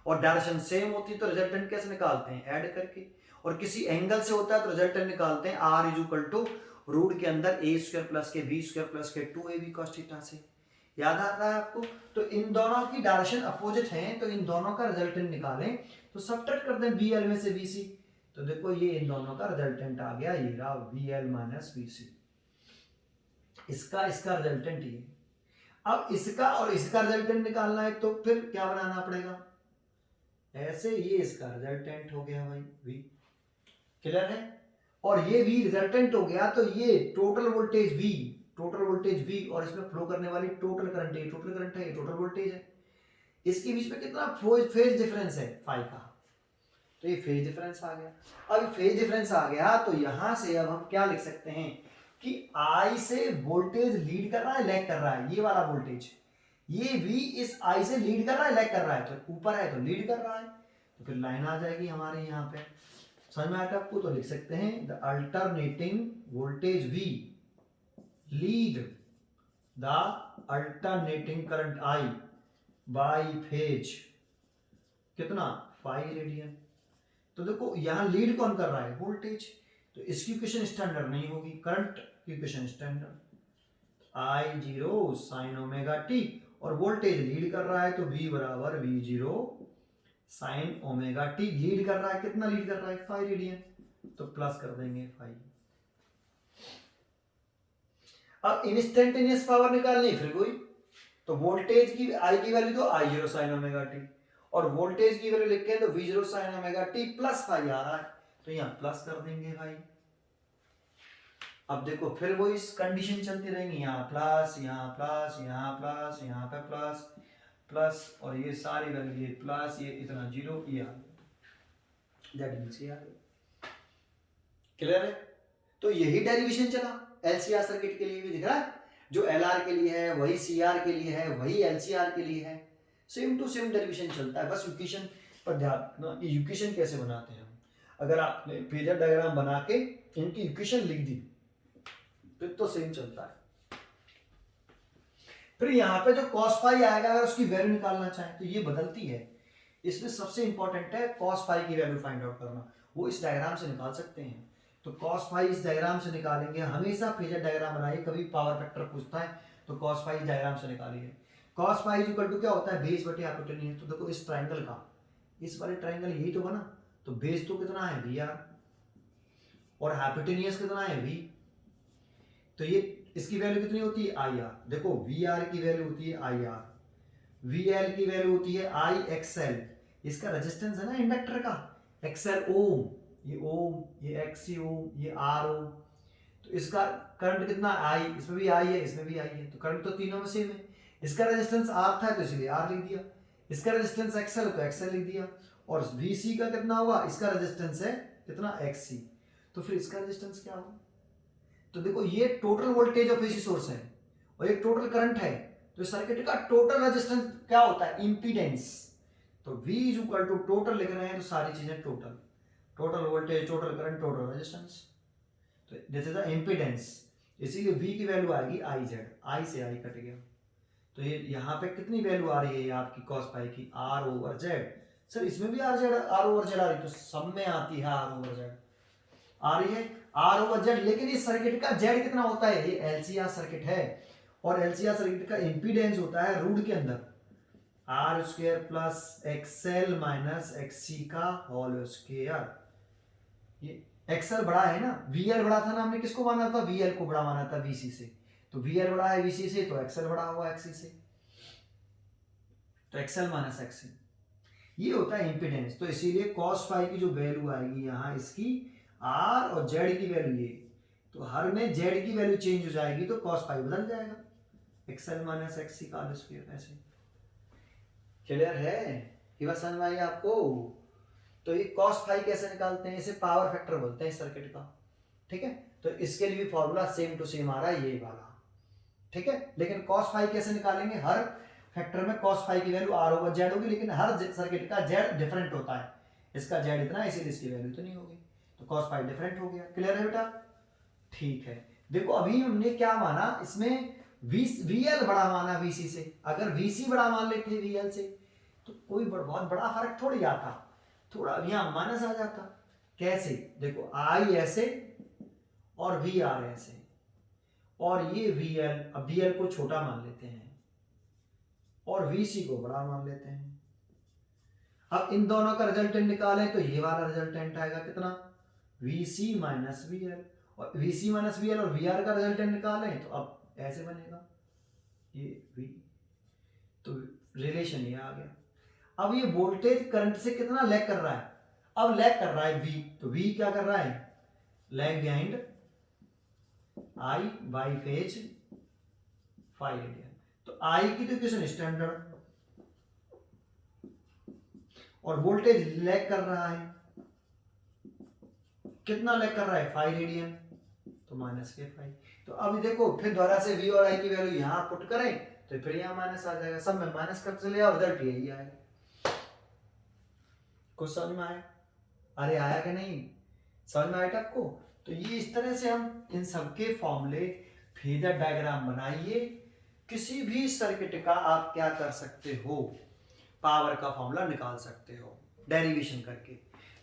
और डायरेक्शन सेम होती है तो रिजल्टेंट कैसे निकालते हैं, ऐड करके। और किसी एंगल से होता है तो रिजल्टेंट निकालते हैं R = रूट के अंदर a² प्लस के b² प्लस के 2ab cos थीटा से। याद आता है आपको। तो इन दोनों की डायरेक्शन अपोजिट है, तो इन दोनों का रिजल्टेंट निकालें तो सबट्रैक्ट करते हैं BL में से BC। तो देखो ये इन दोनों का रिजल्टेंट आ गया, ये रहा VL माइनस BC। इसका रिजल्टेंट ये। अब इसका और इसका रिजल्टेंट निकालना है तो फिर क्या बनाना पड़ेगा, ऐसे ये इसका रिजल्टेंट हो गया भाई V, क्लियर है। और ये V रिजल्टेंट हो गया तो ये टोटल वोल्टेज V और इसमें फ्लो करने वाली टोटल करंट, ये टोटल करंट है, ये टोटल वोल्टेज है। इसके बीच में कितना फेज डिफरेंस है, फाई का, तो ये फेज डिफरेंस आ गया। अब फेज डिफरेंस आ गया तो यहां से अब हम क्या लिख सकते हैं कि I से वोल्टेज लीड कर रहा है, लैग कर रहा है, ये वाला वोल्टेज, ये V इस I से लीड कर रहा है, लैग कर रहा है, तो ऊपर है तो लीड कर रहा है, तो फिर लाइन आ जाएगी हमारे यहाँ पे। समझ में आता आपको, तो लिख सकते हैं the alternating voltage V lead the alternating current I by phase कितना, 5 रेडियन। तो देखो यहां लीड कौन कर रहा है, वोल्टेज, तो इसकी इक्वेशन स्टैंडर्ड नहीं होगी, करंट की equation standard, I0 sin omega t, और वोल्टेज लीड कर रहा है तो V बराबर V0 sin omega t। Lead कर रहा है, कितना लीड कर रहा है, 5 रेडियन, तो प्लस कर देंगे 5। अब इंस्टेंटेनियस पावर निकालनी है फिर वही, तो वोल्टेज की I की वैल्यू तो I0 sin ओमेगा t, और वोल्टेज की वैल्यू लिख के तो V0 sin omega t plus 5 आ रहा है, तो यहां प्लस कर देंगे भाई। अब देखो फिर वो इस कंडीशन चलती रहेंगी, यहाँ प्लस, यहाँ प्लस, यहाँ प्लस, यहाँ पे प्लस प्लस, और ये सारी वैल्यू, ये प्लस, ये इतना 0, ये आ गया, दैट मींस ये आ गया। क्लियर है। तो यही डेरिवेशन चला LCR सर्किट के लिए भी, दिख रहा है, जो LR के लिए है वही CR के लिए है, वही LCR के लिए है, सेम टू सेम डेरिवेशन चलता है। बस इक्वेशन पर ध्यान रखना कि इक्वेशन कैसे बनाते हैं हम। अगर आपने फेजर डायग्राम बना के इनकी इक्वेशन लिख दी फिर तो सेम चलता है। फिर यहाँ पे जो cos फाई आएगा, अगर उसकी वैल्यू निकालना चाहें तो ये बदलती है। इसमें सबसे इंपॉर्टेंट है cos फाई की वैल्यू फाइंड आउट करना, वो इस डायग्राम से निकाल सकते हैं। तो cos फाई इस डायग्राम से निकालेंगे, हमेशा फेजर डायग्राम बनाइए, कभी पावर फैक्टर पूछता है तो cos फाई डायग्राम से निकालिए। cos फाई इक्वल टू क्या होता है, बेस बटे हाइपोटेन्यूज। तो देखो इस ट्राइंगल का, इस वाले ट्राइंगल यही तो बना, तो बेस तो कितना है VR, और हाइपोटेन्यूज कितना है V, तो ये इसकी वैल्यू कितनी होती है IR। देखो VR की वैल्यू होती है IR, VL की वैल्यू होती है IXL, इसका रेजिस्टेंस है ना इंडक्टर का, XL ओम, ये ओम, ये XC ओम, ये R ओम। तो इसका करंट कितना I, इसमें भी I है, इसमें भी I है, तो करंट तो तीनों में सेम है। इसका रेजिस्टेंस R था तो इसलिए R लिख दिया, इसका रेजिस्टेंस XL तो XL लिख दिया, और VC का कितना होगा, इसका रेजिस्टेंस है कितना XC, तो फिर इसका रेजिस्टेंस क्या होगा। तो देखो ये total voltage of AC source है और ये टोटल करंट है, तो सर्किट का टोटल रेजिस्टेंस क्या होता है, इंपीडेंस। तो V इक्वल टू टोटल लिख रहे हैं तो सारी चीजें total voltage, total current, total resistance, तो दिस इज द इंपीडेंस। इसीलिए v की वैल्यू आएगी आई जेड, आई से आई कट गया, तो ये यहाँ पे कितनी वैल्यू आ रही है आपकी cos पाई की, r ओवर जेड। सर इसमें भी r ओवर जेड आ रही है, तो सब में आती है r ओवर जेड आ रही है, r ओवर जेड। लेकिन इस सर्किट का z कितना होता है, ये एलसीआर सर्किट है, और एलसीआर सर्किट का इंपीडेंस होता है रूट के अंदर R square plus XL minus XC का होल स्क्वायर। ये एक्सएल बड़ा है ना, वीएल बड़ा था ना, हमने किसको माना था, वीएल को बड़ा माना था वीसी से, तो वीएल बड़ा है वीसी से, तो एक्सएल बड़ा हुआ एक्सी से, तो एक्सएल माइनस एक्सी, ये होता है इंपीडेंस। तो इसीलिए cos फाई की जो वैल्यू आएगी यहाँ इसकी r और z की वैल्यू ये, तो हर में z की वैल्यू चेंज हो जाएगी तो cos फाई बदल जाएगा, एक्सएल माइनस एक्सी का स्क्वायर। ऐसे क्लियर है, ये बात समझ में आई आपको। तो ये cos फाई कैसे निकालते हैं, इसे पावर फैक्टर बोलते हैं इस सर्किट का, ठीक है। तो इसके लिए भी फॉर्मूला सेम टू सेम आ रहा है ये वाला, ठीक है। लेकिन cos फाई कैसे निकालेंगे, हर फैक्टर में cos फाई की वैल्यू r ओवर z होगी, लेकिन हर सर्किट का z डिफरेंट होता है, इसका z इतना है इसीलिए इसकी वैल्यू तो नहीं होगी, तो cos फाई डिफरेंट हो गया। क्लियर है बेटा, ठीक है। देखो अभी हमने क्या माना, इसमें VL बड़ा माना VC से, अगर VC बड़ा मान लेते VL से तो कोई बहुत बड़ा फर्क थोड़ी आता, थोड़ा यहाँ माइनस आ जाता। कैसे, देखो I ऐसे और VR ऐसे, और ये VL, अब VL को छोटा मान लेते हैं और VC को बड़ा मान लेते हैं। अब इन दोनों का रिजल्टेंट निकालें तो ये वाला रिजल्टेंट आएगा कितना, VC माइनस VL, और VC माइनस VL और VR का रिजल्टेंट निकालें तो अब ऐसे बनेगा ये V, तो रिलेशन ये आ गया। अब ये वोल्टेज करंट से कितना लैग कर रहा है, अब लैग कर रहा है V, तो V क्या कर रहा है, lag behind I by phase 5 radian. तो I की तो इक्वेशन स्टैंडर्ड, और वोल्टेज लैग कर रहा है, कितना लैग कर रहा है, 5 रेडियन, तो माइनस के 5। तो अब देखो फिर दोबारा से V और I की वैल्यू यहाँ पुट करें तो फिर यहाँ माइनस आ जाएगा, सब में माइनस कर चले आओ, रिजल्ट यही आएगा। कुछ समझ में आया, अरे आया कि नहीं, समझ में आया आपको। तो ये इस तरह से हम इन सबके फॉर्मूले, फेजर डायग्राम बनाइए, किसी भी सर्किट का आप क्या कर सकते हो, पावर का फॉर्मूला निकाल सकते हो डेरिवेशन करके।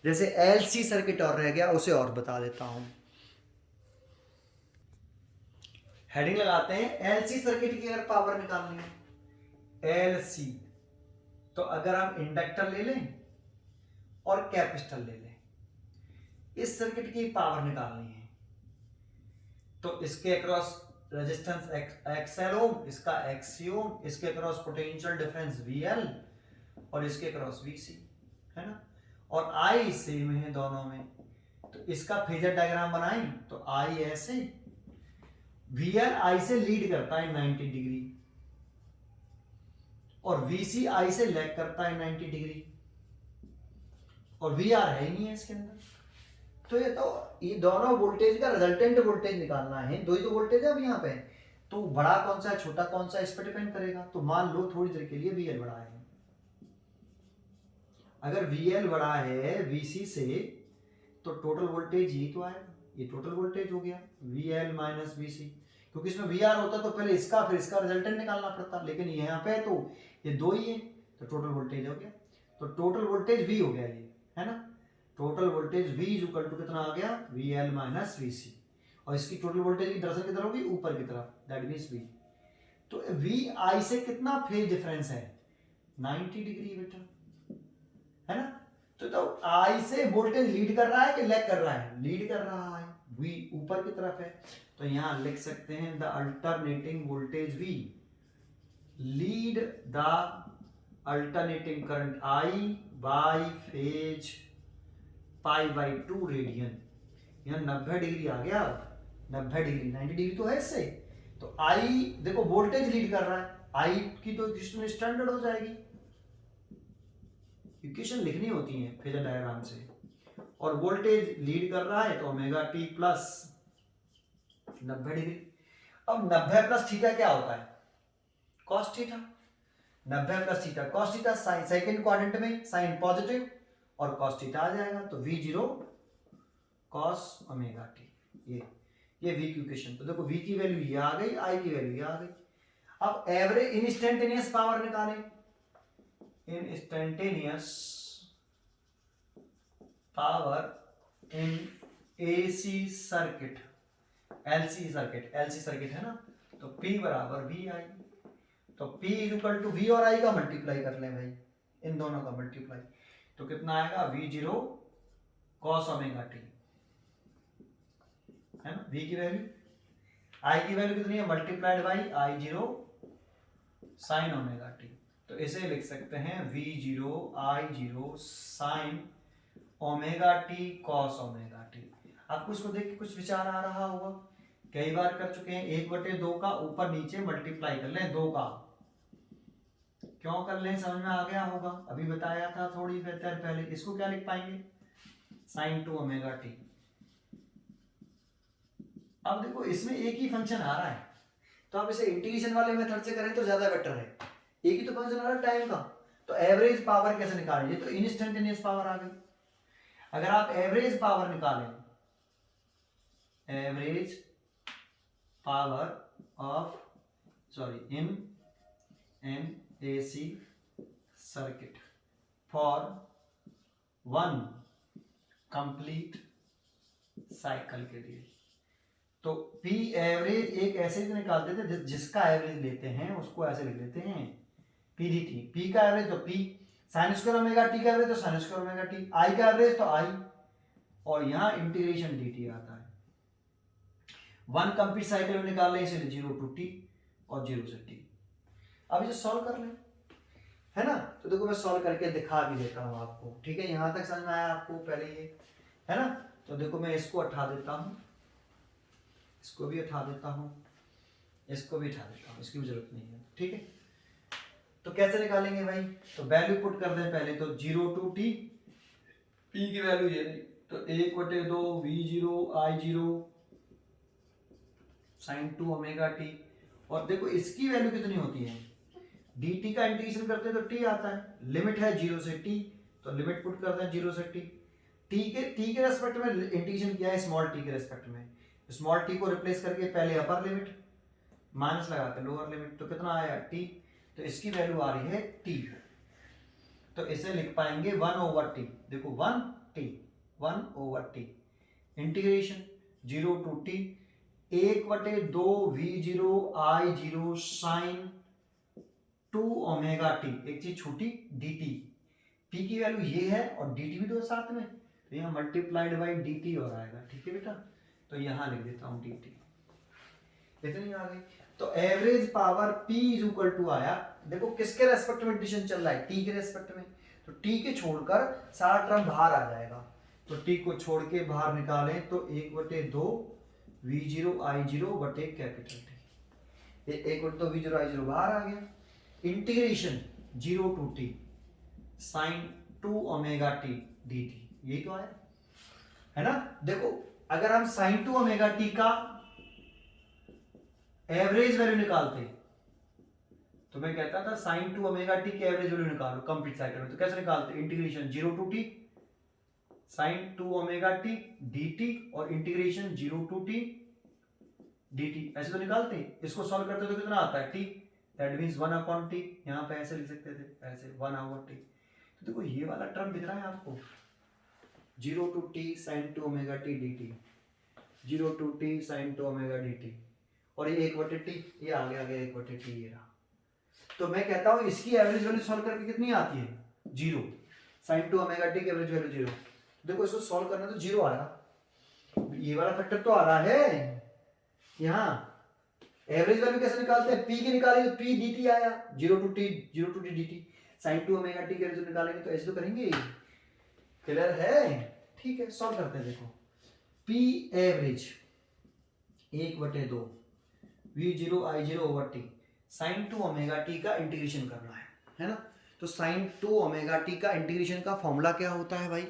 जैसे एलसी सर्किट और रह गया, उसे और बता देता हूं, हेडिंग लगाते हैं, एलसी सर्किट की अगर पावर निकालनी है एलसी, तो अगर हम इंडक्टर ले लें और कैपेसिटर ले लें, इस सर्किट की पावर निकालनी है, तो इसके अक्रॉस रेजिस्टेंस एक्सएल ओम, इसका एक्सी ओम, इसके अक्रॉस पोटेंशियल डिफरेंस वीएल और इसके अक्रॉस वीसी, है ना, और आई सेम है दोनों में। तो इसका फेजर डायग्राम बनाएं तो आई ऐसे, वीएल आई से लीड करता है 90 डिग्री और वीसी आई से लैग करता है 90 डिग्री, और वीआर है ही नहीं है इसके अंदर। तो ये दोनों वोल्टेज का रिजल्टेंट वोल्टेज निकालना है, दो ही तो वोल्टेज है अब यहाँ पे, तो बड़ा कौन सा है छोटा कौन सा इस पर डिपेंड करेगा। तो मान लो थोड़ी देर के लिए वीएल बड़ा है, अगर वीएल बड़ा है वीसी से तो टोटल वोल्टेज ये तो आएगा, ये टोटल वोल्टेज हो गया वीएल माइनस वीसी, क्योंकि इसमें वीआर होता तो पहले इसका फिर इसका रिजल्टेंट निकालना पड़ता, लेकिन यहाँ पे तो ये दो ही है तो टोटल वोल्टेज हो गया, तो टोटल वोल्टेज वी हो गया ये, है ना, total voltage V is equal to कितना आ गया, VL माइनस VC, और इसकी टोटल वोल्टेज की दरअसल किधर होगी, ऊपर की तरफ, दैट मींस V। तो VI से कितना फेज डिफरेंस है, 90 डिग्री बेटा, है ना। तो I से वोल्टेज लीड कर रहा है कि लैग कर रहा है, लीड कर रहा है, V ऊपर की तरफ है, तो यहां लिख सकते हैं the alternating voltage V lead the alternating current I by phase pi by 2 radian. यहाँ 90 डिग्री आ गया, 90 डिग्री 90 डिग्री तो है इससे, तो I देखो वोल्टेज लीड कर रहा है, I की तो इक्वेशन स्टैंडर्ड हो जाएगी, इक्वेशन लिखनी होती है फेजर डायग्राम से, और वोल्टेज लीड कर रहा है तो ओमेगा टी प्लस 90 डिग्री। अब 90 प्लस थीटा क्या होता है, cos theta, 90 plus theta cos theta, sine second quadrant में साइन पॉजिटिव और कॉस थीटा आ जाएगा, तो V0 कॉस ओमेगा टी, ये v की इक्वेशन। तो देखो v की वैल्यू ये आ गई, i की वैल्यू ये आ गई। अब एवरेज इंस्टेंटेनियस पावर निकालें। Instantaneous power in AC circuit, LC circuit है ना, तो P बराबर वी आई। तो P is equal to V और I का मल्टीप्लाई कर लें भाई, इन दोनों का मल्टीप्लाई, तो कितना आएगा V0 cos ओमेगा टी, है ना। V की वैल्यू, I की वैल्यू कितनी है, multiplied by I0 sin omega T. तो इसे लिख सकते हैं V0 I0 sin omega T cos omega T. आपको इसको देख के कुछ विचार आ रहा होगा, कई बार कर चुके हैं। 1/2 का ऊपर नीचे मल्टीप्लाई कर लें 2 का, क्यों कर लें समझ में आ गया होगा, अभी बताया था थोड़ी देर पहले। इसको क्या लिख पाएंगे, sin 2 ओमेगा टी। अब देखो इसमें एक ही फंक्शन आ रहा है, तो आप इसे इंटीग्रेशन वाले मेथड से करें तो ज्यादा बेटर है। एक ही तो फंक्शन आ रहा है टाइम का, तो एवरेज पावर कैसे निकालेंगे, तो इंस्टेंटेनियस पावर आ गई। अगर आप एवरेज पावर निकालें, average power of in an AC circuit for 1 complete cycle के लिए, तो P एवरेज एक ऐसे भी निकालते थे जिसका एवरेज लेते हैं उसको ऐसे लिख देते हैं PDT। P का एवरेज तो P, sine square omega T का एवरेज तो sine square omega T, I का एवरेज तो I, और यहाँ इंटीग्रेशन dt आता है। 1 कंप्लीट साइकिल में निकाल लें, इसलिए 0 to t और 0 से t। अब इसे सॉल्व कर लें, है ना। तो देखो मैं सॉल्व करके दिखा भी देता हूँ आपको, ठीक है। यहां तक समझ में आया आपको पहले ये, है ना। तो देखो मैं इसको हटा देता हूँ, इसको भी हटा देता हूँ, इसको भी हटा देता हूँ, इसकी भी जरूरत नहीं है, ठीक है। तो कैसे निकालेंगे भाई, तो वैल्यू पुट कर दें पहले, तो 0 to t, P की वैल्यू ये नहीं, तो 1/2 V0 I0 sin 2 omega T. और देखो इसकी वैल्यू कितनी होती है, dt का इंटीग्रेशन करते हैं तो t आता है, लिमिट है 0 से t, तो लिमिट पुट करते हैं 0 से t। t के रेस्पेक्ट में इंटीग्रेशन किया है, स्मॉल t के रेस्पेक्ट में, स्मॉल t को रिप्लेस करके पहले अपर लिमिट माइनस लगाते हैं लोअर लिमिट, तो कितना आया t, तो इसकी वैल्यू आ रही है t। तो इसे लिख पाएंगे 1/t, देखो 1/t integration 0 to t 1/2 V0 I0 sin 2 omega T, एक चीज छूटी dt, p की वैल्यू ये है और dt भी तो साथ में, तो यहाँ मल्टीप्लाइड बाई dt और आएगा, ठीक है बेटा। तो यहाँ लिख देता हूँ dt, इतनी आ गई। तो average power p is equal to आया, देखो किसके रेस्पेक्ट में डिसीजन चल रहा है, t के रेस्पेक्ट में, तो t के छोड़कर सारा टर्म बाहर आ जाएगा, तो t को छोड़ के बाहर निकालें तो 1/2 V0 I0 बटे कैपिटल T, 1/2 V0 I0 बाहर आ गया, integration 0 to t sin 2 omega t dt, यही तो आया, है ना। देखो अगर हम sin 2 ओमेगा t का एवरेज वैल्यू निकालते, तो मैं कहता था sin 2 ओमेगा t की एवरेज वैल्यू निकालो कंप्लीट साइकिल में, तो कैसे निकालते, integration 0 to t sin 2 omega t dt और इंटीग्रेशन 0 to t dt, ऐसे तो निकालते हैं। इसको सॉल्व करते तो कितना आता है t, दैट मींस 1/t, यहाँ पे ऐसे लिख सकते थे, ऐसे 1/t। तो देखो ये वाला टर्म दिख रहा है आपको, 0 to t sin 2 omega t dt, 0 to t sin 2 omega dt, और ये 1/t, ये आ गया 1/t ये रहा। तो मैं कहता हूँ इसकी एवरेज वैल्यू सॉल्व करके कितनी आती है, 0, sin 2 ओमेगा t की एवरेज वैल्यू 0। देखो इसको सॉल्व करना तो 0 आएगा, ये वाला फैक्टर तो आ रहा है यहाँ। एवरेज वैल्यू कैसे निकालते हैं, p की निकालेंगे तो p dt आया, 0 to t dt, sin 2 omega t के रिजल्ट निकालेंगे तो ऐसे तो करेंगे, क्लियर है, ठीक है। सॉल्व करते हैं, देखो p average 1/2 V0 I0 over t sin 2 omega t का इंटीग्रेशन करना है ना। तो sin 2 ओमेगा t का इंटीग्रेशन का फॉर्मूला क्या होता है भाई,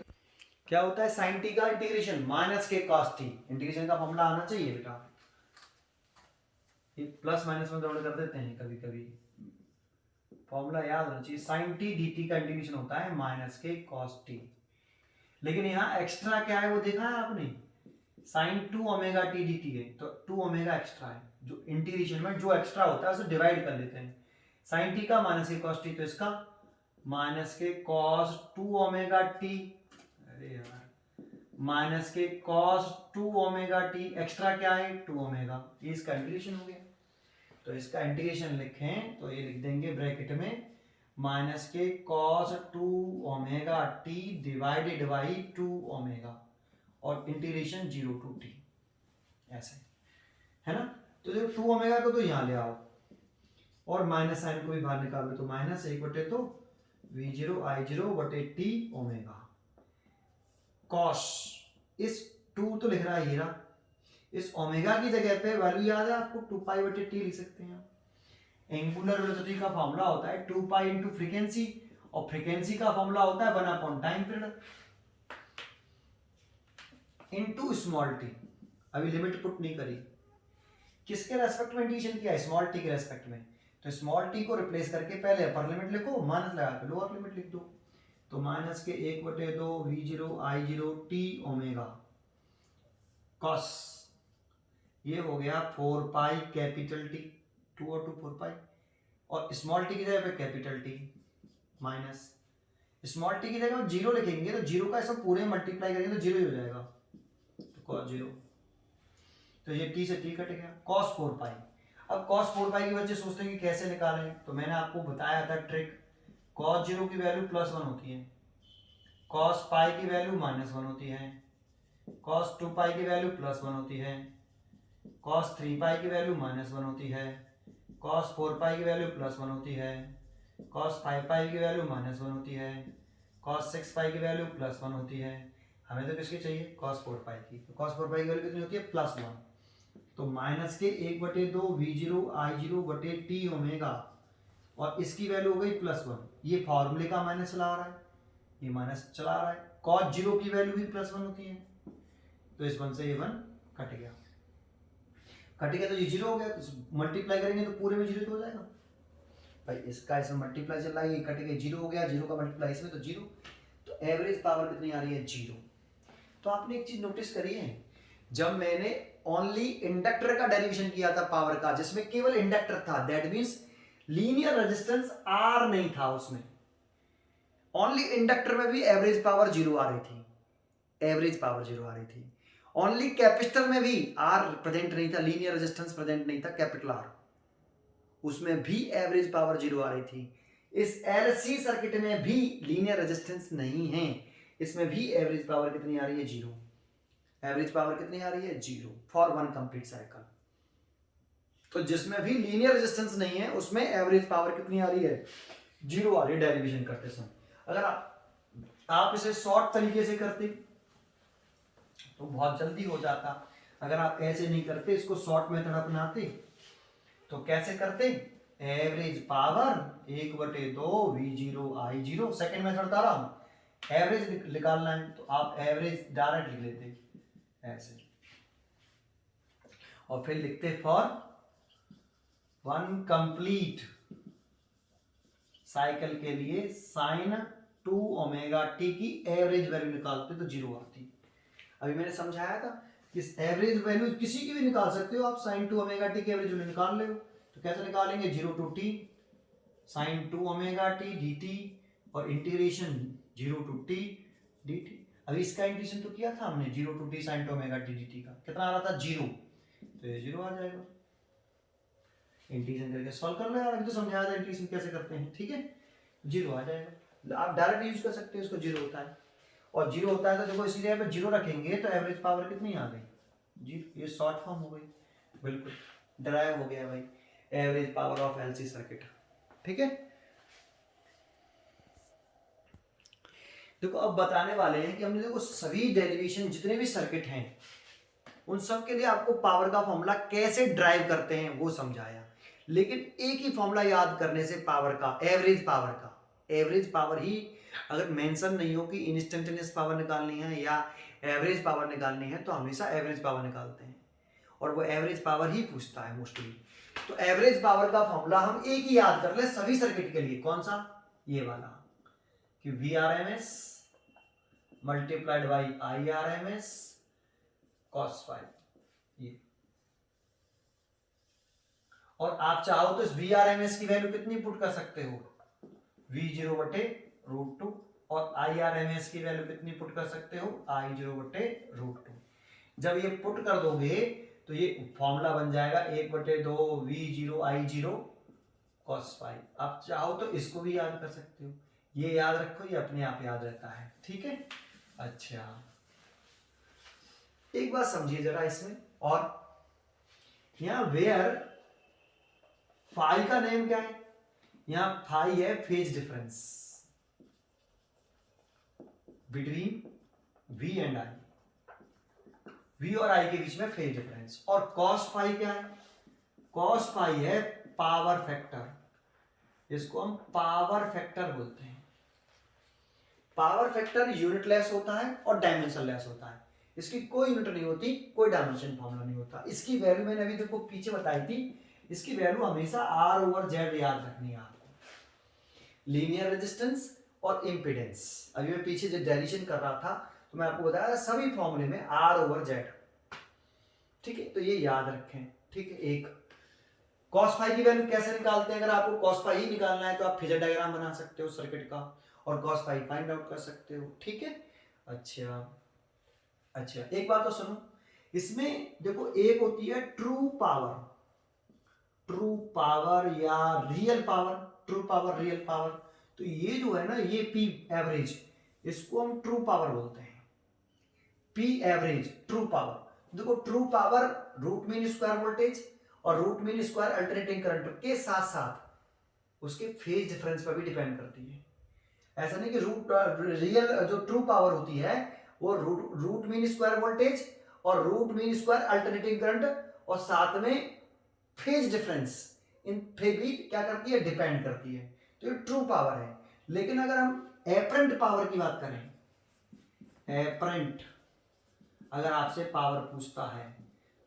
क्या होता है sin t का इंटीग्रेशन माइनस के cos t, इंटीग्रेशन का फॉर्मूला आना चाहिए बेटा, ये प्लस माइनस में दौड़ कर देते हैं कभी कभी, फॉर्मूला याद होना चाहिए। sin t dt का इंटीग्रेशन होता है माइनस के cos t, लेकिन यहाँ एक्स्ट्रा क्या है वो देखा है आपने, sine 2 omega t d t है, तो 2 ओमेगा एक्स्ट्रा है, जो इंटीग्रेशन में जो एक्स्ट्रा होता है उसे डिवाइड कर लेते हैं। साइन टी का माइनस के कॉस टी, तो इसका माइनस के कॉस 2 ओमेगा टी, अरे यार माइनस के कॉस 2 ओमेगा टी, एक्स्ट्रा क्या है 2 ओमेगा, ये इसका इंटीग्रेशन हो गया। तो इसका इंटीग्रेशन लिखें तो ये लिख देंगे ब्रैकेट में माइनस के cos 2 omega T divided by 2 omega और इंटीग्रेशन 0 टू टी, ऐसे है ना। तो देखो 2 ओमेगा को तो यहाँ ले आओ और माइनस साइन को भी बाहर निकालो, तो माइनस 1 बटे तो v0 i0 बटे टी ओमेगा कॉस, इस 2 तो लिख रहा है हीरा, इस ओमेगा की जगह पे वैल्यू याद है आपको 2 पाई बटे टी लिख सकते हैं। एंगुलर वेलोसिटी का फॉर्मूला होता है 2 पाई इंटू फ्रीक्वेंसी, और फ्रीक्वेंसी का फॉर्मूला होता है 1 upon time period into small T. अभी लिमिट पुट नहीं करी, किसके रेस्पेक्ट में इंटीग्रेशन किया, स्मॉल टी के रेस्पेक्ट में, तो स्मॉल टी को रिप्लेस करके पहले अपर लिमिट लिखो, माइनस लगा के लोअर लिमिट लिख दो, तो माइनस के 1 बटे 2 v0 i0 T omega cos, ये हो गया 4 पाई कैपिटल टी, 2 और 2 4 पाई, और स्मॉल टी की जगह पे capital T minus small T की जगह 0 लिखेंगे, तो 0 का सब पूरे मल्टीप्लाई करेंगे तो 0 ही हो जाएगा, तो कॉस 0, तो ये टी से टी कट गया, कॉस 4 पाई। अब कॉस 4 पाई की वजह सोचते हैं कि कैसे निकालें, तो मैंने आपको बताया था ट्रिक, कॉस 0 की वैल्यू +1 होती है, कॉस पाई की वैल्यू -1 होती है, कॉस 2 पाई की वैल्यू +1 होती है, कॉस 3 पाई की वैल्यू -1 होती है, कॉस 4 पाई की वैल्यू +1 होती है, कॉस 5 पाई की वैल्यू -1 होती है, कॉस 6 पाई की वैल्यू +1 होती है। हमें तो किसकी चाहिए, कॉस 4 पाई की, तो कॉस 4 पाई की वैल्यू कितनी होती है +1, तो माइनस के 1 बटे 2 v0 i0 बटे टी ओमेगा, और इसकी वैल्यू हो गई +1, ये फॉर्मूले का माइनस चला रहा है, ये माइनस चला रहा है, कॉस 0 की वैल्यू भी +1 होती है, तो इस 1 से ये 1 कट गया, तो ये 0 हो गया, तो मल्टीप्लाई करेंगे तो पूरे में 0 तो हो जाएगा भाई, इसका इसमें मल्टीप्लाई चल रहा है, ये कट गया 0 हो गया, 0 का मल्टीप्लाई इसमें तो 0, तो एवरेज पावर कितनी आ रही है 0। तो आपने एक चीज नोटिस करी है, जब मैंने ओनली इंडक्टर का डेरिवेशन किया था पावर का, जिसमें केवल इंडक्टर था, that means linear resistance R नहीं था उसमें, ओनली इंडक्टर में भी एवरेज पावर 0 आ रही थी, एवरेज पावर 0 आ रही थी, ओनली कैपेसिटर में भी आर प्रेजेंट नहीं था, लीनियर रेजिस्टेंस प्रेजेंट नहीं था कैपिटल आर, उसमें भी एवरेज पावर 0 आ रही थी। इस एलसी सर्किट में भी लीनियर रेजिस्टेंस नहीं है, इसमें भी एवरेज पावर कितनी आ रही है 0, एवरेज पावर कितनी आ रही है 0 फॉर वन कंप्लीट साइकिल। तो जिसमें भी लीनियर रेजिस्टेंस नहीं है उसमें एवरेज पावर कितनी आ रही है 0 आ रही है डेरिवेशन करते समय। अगर आप इसे शॉर्ट तरीके से करते तो बहुत जल्दी हो जाता, अगर आप ऐसे नहीं करते, इसको शॉर्ट मेथड अपनाते, तो कैसे करते, एवरेज पावर 1 बटे 2 v0 i0, सेकेंड मेथड बता रहा हूं, एवरेज निकालना है तो आप एवरेज डायरेक्ट लिख लेते ऐसे, और फिर लिखते फॉर वन कंप्लीट साइकिल के लिए साइन 2 ओमेगा टी की एवरेज वैल्यू निकालते तो 0 आती। अभी मैंने समझाया था इस एवरेज वैल्यू किसी की भी निकाल सकते हो आप, साइन 2 ओमेगा टी की एवरेज वैल्यू निकाल ले, तो कैसे निकालेंगे, 0 to t sine 2 omega t d t और integration 0 to t d t. अभी इसका इंटीग्रेशन तो किया था हमने 0 to t sine 2 omega t d t का, कितना आ रहा था 0, तो ये 0 आ जाएगा। इंटीग्रेशन करके सॉल्व कर लो यार, अभी तो समझाया था इंटीग्रेशन कैसे करते हैं, ठीक है 0 आ जाएगा, आप डायरेक्ट यूज कर सकते हो इसको, 0 होता है, और 0 होता है तो देखो इसी जगह पे 0 रखेंगे तो एवरेज पावर कितनी आ गई 0, ये शॉर्ट फॉर्म हो गई, बिल्कुल ड्राइव हो गया भाई average power of LC circuit, ठीक है। देखो अब बताने वाले हैं कि हमने देखो सभी डेरिवेशन जितने भी सर्किट हैं उन सब के लिए आपको पावर का फॉर्मूला कैसे ड्राइव करते हैं वो समझाया, लेकिन एक ही फॉर्मूला याद करने से पावर का, एवरेज पावर का, एवरेज पावर ही अगर मेंशन नहीं हो कि इंस्टेंटेनियस पावर निकालनी है या एवरेज पावर निकालनी है, तो हमेशा एवरेज पावर निकालते हैं और वो एवरेज पावर ही पूछता है मोस्टली। तो एवरेज पावर का फॉर्मूला हम एक ही याद कर ले सभी सर्किट के लिए, कौन सा, ये वाला, कि V R M S multiplied by I R M S cos phi ये। और आप चाहो तो इस VRMS की वैल्यू कितनी पुट कर सकते हो, V0 बटे √2, और IRMS की वैल्यू कितनी पुट कर सकते हो, I0 बटे √2। जब ये पुट कर दोगे तो ये फॉर्मूला बन जाएगा 1/2 V0 I0 cos phi। आप चाहो तो इसको भी याद कर सकते हो, ये याद रखो, ये अपने आप याद रहता है, ठीक है। अच्छा एक बात समझिए जरा इसमें, और यहां वेयर फाई का नेम क्या है, यहां फाई है phase difference between V and I, V और I के बीच में फेज डिफरेंस। और cos फाई क्या है, cos फाई है पावर फैक्टर, इसको हम पावर फैक्टर बोलते हैं। पावर फैक्टर यूनिट लेस होता है और डायमेंशन लेस होता है, इसकी कोई यूनिट नहीं होती, कोई डायमेंशन फॉर्मूला नहीं होता। इसकी वैल्यू मैंने अभी देखो पीछे बताई थी, इसकी वैल्यू हमेशा R/Z याद रखनी है आपको। लीनियर रेजिस्टेंस और इंपीडेंस, अभी मैं पीछे जो डेरिवेशन कर रहा था तो मैं आपको बताया सभी फॉर्मूले में R/Z, ठीक है, तो ये याद रखें, ठीक है। एक cos फाई की वैल्यू कैसे निकालते हैं, अगर आपको cos फाई ही निकालना है तो आप फेजर डायग्राम बना सकते हो सर्किट का और cos फाई फाइंड आउट कर सकते हो, ठीक है। अच्छा एक बात तो सुनो, इसमें देखो एक होती है ट्रू पावर या real power, true power real power, तो ये जो है ना ये P एवरेज, इसको हम ट्रू पावर बोलते हैं, P एवरेज ट्रू पावर। देखो true power root mean square voltage और root mean square alternating current के साथ साथ उसके फेज डिफरेंस पर भी डिपेंड करती है। ऐसा नहीं कि रियल जो ट्रू पावर होती है वो रूट मीन स्क्वायर वोल्टेज और root mean square alternating current और साथ में फेज डिफरेंस, इन पे भी क्या करती है, डिपेंड करती है, तो ये ट्रू पावर है। लेकिन अगर हम एपरेंट पावर की बात करें, एपरेंट अगर आपसे पावर पूछता है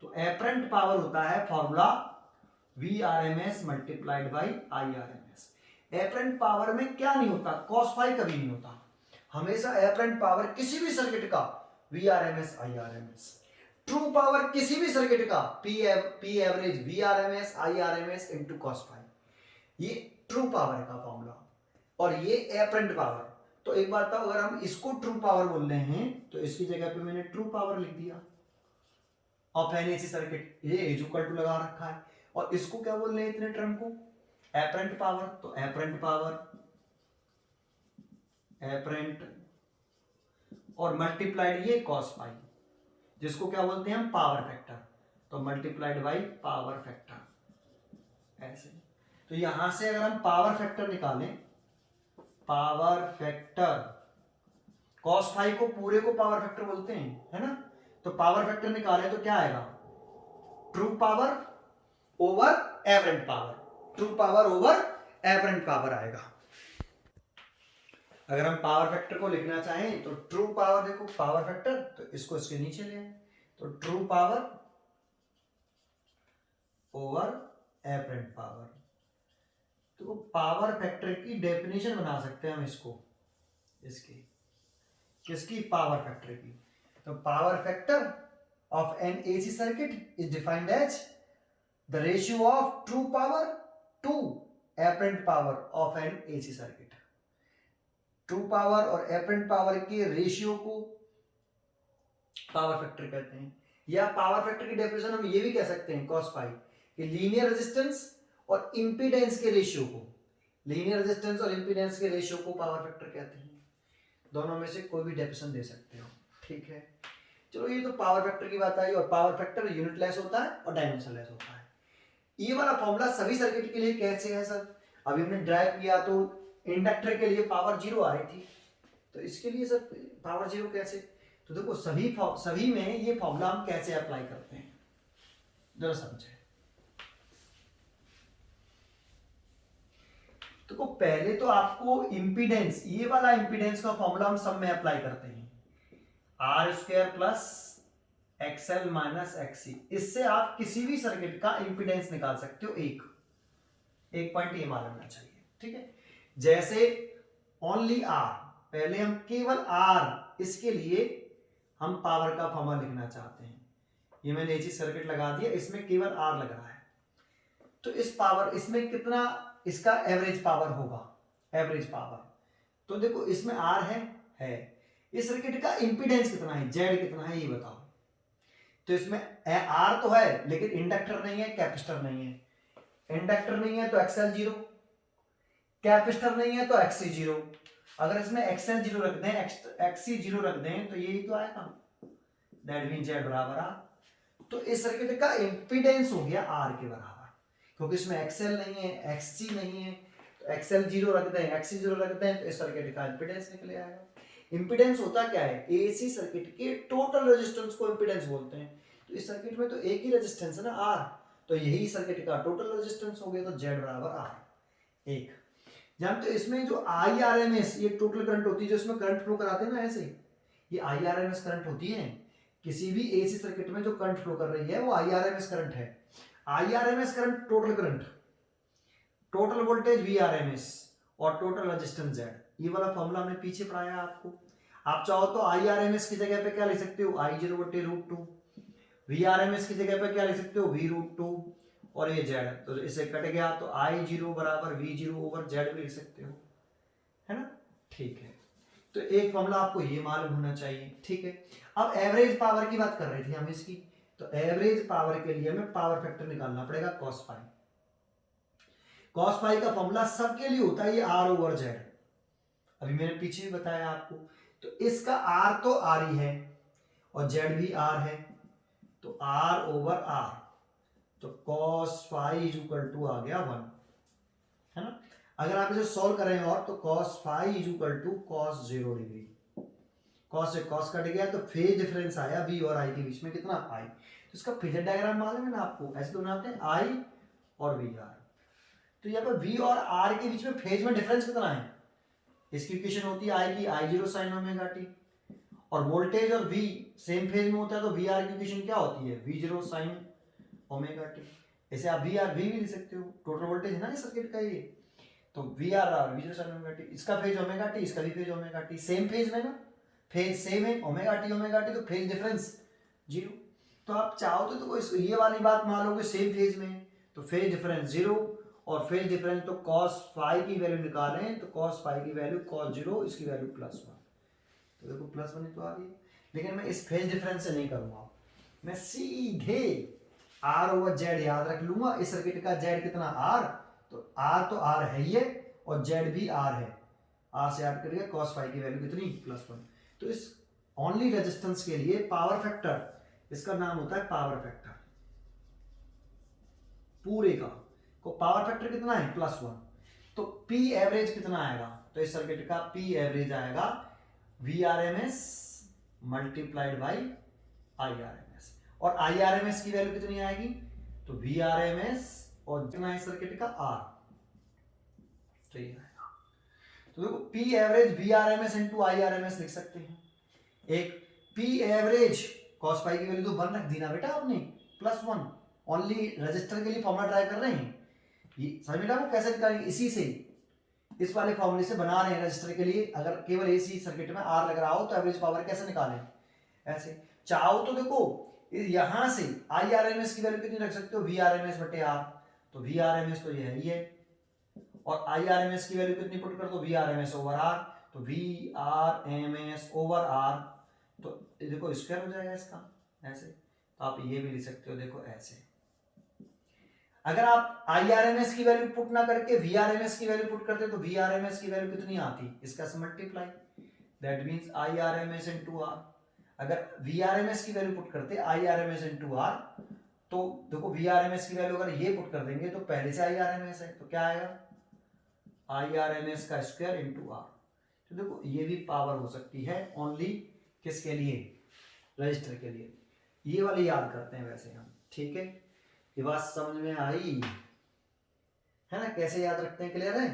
तो एपरेंट पावर होता है formula VRMS multiplied by IRMS। Apparent power में क्या नहीं होता, cos फाई कभी नहीं होता, हमेशा एपरेंट पावर किसी भी सर्किट का VRMS IRMS, ट्रू पावर किसी भी सर्किट का P average VRMS IRMS into cos phi, ये ट्रू पावर का फॉर्मूला, और ये एपरेंट पावर। तो एक बात था, अगर हम इसको ट्रू पावर बोल रहे हैं तो इसकी जगह पे मैंने ट्रू पावर लिख दिया ऑफ एन एसी सर्किट, ये इज इक्वल टू लगा रखा है, और इसको क्या बोल रहे हैं इतने टर्म को, एपरेंट पावर, तो एपरेंट पावर एपरेंट और मल्टीप्लाइड ये cos फाई, जिसको क्या बोलते हैं हम पावर फैक्टर, तो मल्टीप्लाइड बाई पावर फैक्टर ऐसे। तो यहां से अगर हम पावर फैक्टर निकालें, पावर फैक्टर cos फाई को पूरे को पावर फैक्टर बोलते हैं, है ना, तो पावर फैक्टर निकालें तो क्या आएगा, true power over apparent power, true power over apparent power आएगा। अगर हम पावर फैक्टर को लिखना चाहें तो ट्रू पावर, देखो पावर फैक्टर, तो इसको इसके नीचे ले आए, तो true power over apparent power. तो पावर फैक्टर की डेफिनेशन बना सकते हैं हम इसको, इसकी किसकी, पावर फैक्टर की। तो power factor of an AC circuit is defined as the ratio of true power to apparent power of an AC circuit. True power और एपरेंट पावर के रेशियो को पावर फैक्टर कहते हैं, या पावर फैक्टर की definition हम ये भी कह सकते हैं cos फाई कि लीनियर रेजिस्टेंस और इंपीडेंस के रेशियो को, लीनियर रेजिस्टेंस और इंपीडेंस के रेशियो को पावर फैक्टर कहते हैं। दोनों में से कोई भी डेफिनेशन दे सकते हो, ठीक है। चलो ये तो पावर फैक्टर की बात आई, और पावर फैक्टर यूनिट लेस होता है और डायमेंशन लेस होता है। ये वाला फॉर्मूला सभी सर्किट के लिए कैसे है सर, अभी हमने ड्राइव किया तो इंडक्टर के लिए पावर 0 आ रही थी, तो इसके लिए सर पावर 0 कैसे, तो देखो सभी में ये फॉर्मूला हम कैसे अप्लाई करते हैं जरा समझे। तो पहले तो आपको इंपीडेंस, ये वाला इंपीडेंस का फॉर्मूला हम सब में अप्लाई करते हैं, R² plus XL minus XC, इससे आप किसी भी सर्किट का इंपीडेंस निकाल सकते हो। एक पॉइंट ये मालूम होना चाहिए, ठीक है। जैसे ओनली R, पहले हम केवल R, इसके लिए हम पावर का फॉर्मूला लिखना चाहते हैं, ये मैंने एसी सर्किट लगा दिया, इसमें केवल आर लग रहा है, तो इस पावर इसमें कितना इसका एवरेज पावर होगा, एवरेज पावर। तो देखो इसमें आर है। इस सर्किट का इंपीडेंस कितना है, जेड कितना है ये बताओ। तो इसमें आर तो है लेकिन इंडक्टर नहीं है, कैपेसिटर नहीं है। इंडक्टर नहीं है तो एक्सएल 0, कैपेसिटर नहीं है तो एक्सी 0। अगर इसमें एक्सएल 0 रख दें, एक्सी 0 रख दें तो यही तो आएगा, दैट मीन जेड बराबर आर। तो इस सर्किट का इंपीडेंस हो गया आर के बराबर, क्योंकि इसमें एक्सएल नहीं है, एक्ससी नहीं है, तो एक्सएल 0 रख दें, एक्सी 0 रख दें, तो इस सर्किट का इंपीडेंस निकल आएगा। इंपीडेंस होता क्या है, एसी सर्किट के टोटल रेजिस्टेंस को इंपीडेंस बोलते हैं। तो इस सर्किट में तो एक ही रेजिस्टेंस है ना, आर, तो यही सर्किट का टोटल रेजिस्टेंस हो गया, तो जेड बराबर आर। एक जानते हो इसमें जो आईआरएमएस, ये टोटल करंट होती है जो इसमें करंट फ्लो कराते हैं ना, ऐसे ये आईआरएमएस करंट होती है। किसी भी एसी सर्किट में जो करंट फ्लो कर रही है वो आईआरएमएस करंट है। IRMS current, total current, total voltage VRMS और टोटल रेजिस्टेंस जेड, ये वाला फॉर्मूला हमने पीछे पढ़ाया आपको। आप चाहो तो आईआरएमएस की जगह पे क्या लिख सकते हो, आई 0/√2, वीआरएमएस की जगह पे क्या लिख सकते हो, V√2, और ये जेड, तो इसे कट गया तो I0 बराबर V0/Z भी लिख सकते हो, है ना। ठीक है, तो एक फॉर्मूला आपको ये मालूम होना चाहिए। ठीक है, अब एवरेज पावर की बात कर रहे थे हम इसकी, तो एवरेज पावर के लिए हमें पावर फैक्टर निकालना पड़ेगा cos फाई। cos फाई का फॉर्मूला सबके लिए होता है ये R/Z, अभी मैंने पीछे भी बताया आपको। तो इसका R तो R ही है और Z भी R है, तो R/R, तो cos फाई = आ गया 1, है ना। अगर आप इसे सॉल्व करें और तो cos phi = cos 0 degree, cos से cos कट गया तो फेज डिफरेंस आया V और I के बीच में कितना, I। तो इसका फेजर डायग्राम मालूम है ना आपको, ऐसे तो बनाते हैं I और VR। तो यहाँ पर V और R के बीच में फेज में डिफरेंस कितना है, इसकी इक्वेशन होती है I की I0 sin ωt, और वोल्टेज और V सेम फेज में होता है तो VR की इक्वेशन क्या होती है, V0 sin ωt। ऐसे आप VR V भी लिख सकते हो, टोटल वोल्टेज है ना इस सर्किट का ये, तो VR और V0 sin ωt, इसका फेज ωt, इसका भी फेज ωt, सेम फेज में ना, फेज सेम है, ωt तो फेज डिफरेंस 0। तो आप चाहो तो ये वाली बात मान लो कि सेम फेज में, तो फेज डिफरेंस 0, और फेज डिफरेंस तो cos फाई की वैल्यू निकालें तो cos फाई की वैल्यू cos 0, इसकी वैल्यू +1, तो देखो +1 तो आ रही है। लेकिन मैं इस फेज डिफरेंस से नहीं करूंगा, मैं सीधे R/Z याद रख लूंगा। इस सर्किट का Z कितना, R, तो R है ही है और Z भी R है, R से ऐड करके cos फाई की वैल्यू कितनी, +1। तो इस ओनली रेजिस्टेंस के लिए पावर फैक्टर, इसका नाम होता है पावर फैक्टर, पूरे का को पावर फैक्टर कितना है, +1। तो P एवरेज कितना आएगा, तो इस सर्किट का P एवरेज आएगा VRMS मल्टीप्लाइड बाई IRMS, और IRMS की वैल्यू कितनी आएगी, तो VRMS और कितना है सर्किट का R, तो ये आएगा। तो देखो P average VRMS into IRMS लिख सकते हैं। एक P एवरेज cos फाई की वैल्यू तो 1 रख दी ना बेटा आपने, +1, ओनली रजिस्टर के लिए फॉर्मूला ट्राई कर रहे हैं, ये समझ में आपको कैसे निकालेंगे, इसी से, इस वाले फॉर्मूले से बना रहे हैं रजिस्टर के लिए। अगर केवल एसी सर्किट में R लग रहा हो तो एवरेज पावर कैसे निकालें, ऐसे। चाहो तो देखो यहां से IRMS की वैल्यू कितनी रख सकते हो, VRMS/R, तो VRMS तो ये ही है, और IRMS की वैल्यू कितनी पुट कर दो, VRMS/R, तो VRMS/R, तो देखो स्क्वायर हो जाएगा इसका, ऐसे। तो आप ये भी लिख सकते हो, देखो ऐसे। अगर आप IRMS की वैल्यू पुट ना करके VRMS की वैल्यू पुट करते तो VRMS की वैल्यू कितनी आती, इसका से multiply, that means IRMS into R। अगर VRMS की वैल्यू पुट करते IRMS into R, तो देखो VRMS की वैल्यू अगर ये पुट कर देंगे तो पहले से IRMS है, तो क्या आएगा, IRMS का स्क्वायर into R। तो देखो ये भी पावर हो सकती है ओनली किसके लिए, रजिस्टर के लिए। ये वाली याद करते हैं वैसे हम, ठीक है। ये बात समझ में आई है ना, कैसे याद रखते हैं, क्लियर है।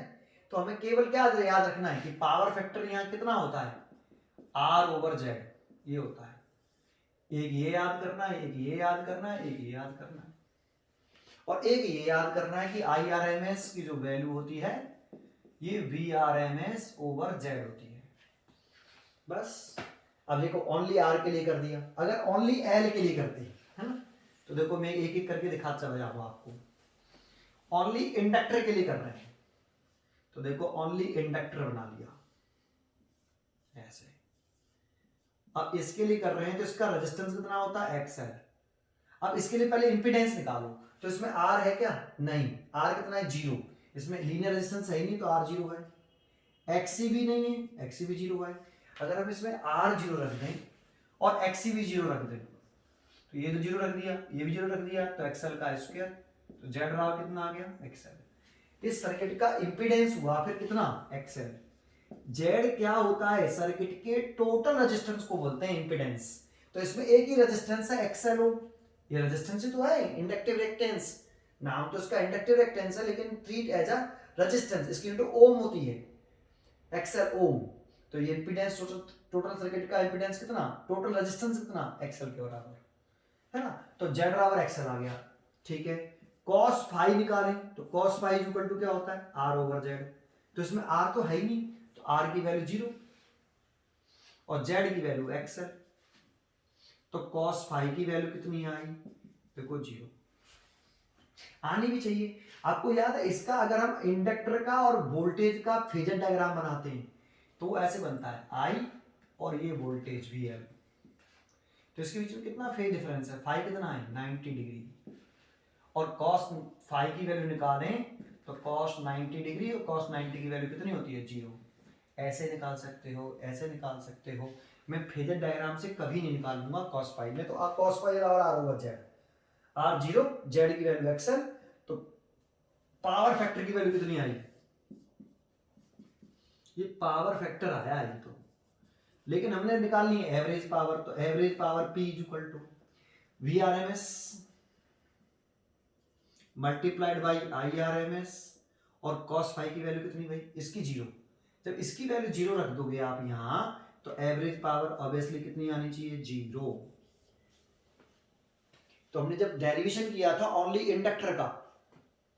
तो हमें केवल क्या याद रखना है कि पावर फैक्टर यहाँ कितना होता है, R/Z ये होता है। एक ये याद करना है, एक ये याद करना है, एक ये याद करना है, और एक ये याद करना है कि IRMS की जो वैल्यू होती है ये VRMS/Z होती है, बस। अब देखो ओनली R के लिए कर दिया, अगर ओनली L के लिए करते है ना, तो देखो मैं एक एक करके दिखाता चला जाऊंगा आपको। ओनली इंडक्टर के लिए कर रहे हैं, तो देखो ओनली इंडक्टर बना लिया ऐसे। अब इसके लिए कर रहे हैं तो इसका रेजिस्टेंस कितना होता है एक्सएल। अब इसके लिए पहले इंपीडेंस निकालो, तो इसमें आर है क्या, नहीं, आर कितना है 0, इसमें लीनियर रेजिस्टेंस है ही नहीं तो आर 0 है। एक्सी भी नहीं है, एक्सी भी 0 है। अगर हम इसमें आर 0 रख दें और एक्सी भी 0 रख दें, तो ये तो 0 रख दिया, ये भी 0 रख दिया, तो एक्सएल का स्क्वायर, तो जेड रहा कितना आ गया एक्सएल। इस सर्किट का इंपीडेंस हुआ फिर कितना एक्सएल। जेड क्या होता है, सर्किट के टोटल रेजिस्टेंस को बोलते हैं इंपीडेंस। तो इसमें एक ही रेजिस्टेंस है एक्सएल ओ, ये रेजिस्टेंस ही तो है, इंडक्टिव रिएक्टेंस, नाम तो इसका इंडक्टिव रिएक्टेंस है लेकिन ट्रीट एज अ रेजिस्टेंस, इसकी यूनिट ओम होती है, एक्सएल ओम। तो ये इंपीडेंस टोटल सर्किट का इंपीडेंस कितना, टोटल रेजिस्टेंस कितना एक्सएल के बराबर है ना। तो जेड बराबर एक्सएल आ गया, ठीक है। cos फाई निकालें तो cos फाई इक्वल टू क्या होता है आर ओवर जेड, तो इसमें आर तो है ही नहीं, तो आर की वैल्यू 0 और जेड की वैल्यू एक्सएल, तो cos फाई की वैल्यू कितनी आई, देखो 0 आनी भी चाहिए। आपको याद है इसका, अगर हम इंडक्टर का और वोल्टेज का फेजर डायग्राम बनाते हैं तो ऐसे बनता है आई और ये वोल्टेज भी है, तो इसके बीच में कितना फेज डिफरेंस है, फाई कितना है 90 डिग्री, और cos फाई की वैल्यू निकालें तो cos 90 डिग्री और cos 90 की वैल्यू कितनी होती है 0। ऐसे निकाल सकते हो, ऐसे निकाल सकते हो, मैं फेजर डायग्राम से कभी नहीं निकालूंगा cos फाई में। तो cos फाई और R over Z, R 0, Z की वैल्यू एक्सएल, तो पावर फैक्टर की वैल्यू कितनी आई, ये पावर फैक्टर आया है तो, लेकिन हमने निकालनी है एवरेज पावर, तो average power P equal to V R M S multiplied by I R M S, और cos फाई की वैल्यू कितनी भाई इसकी 0। जब इसकी वैल्यू 0 रख दोगे आप यहां, तो एवरेज पावर ऑब्वियसली कितनी आनी चाहिए 0। तो हमने जब डेरिवेशन किया था ओनली इंडक्टर का,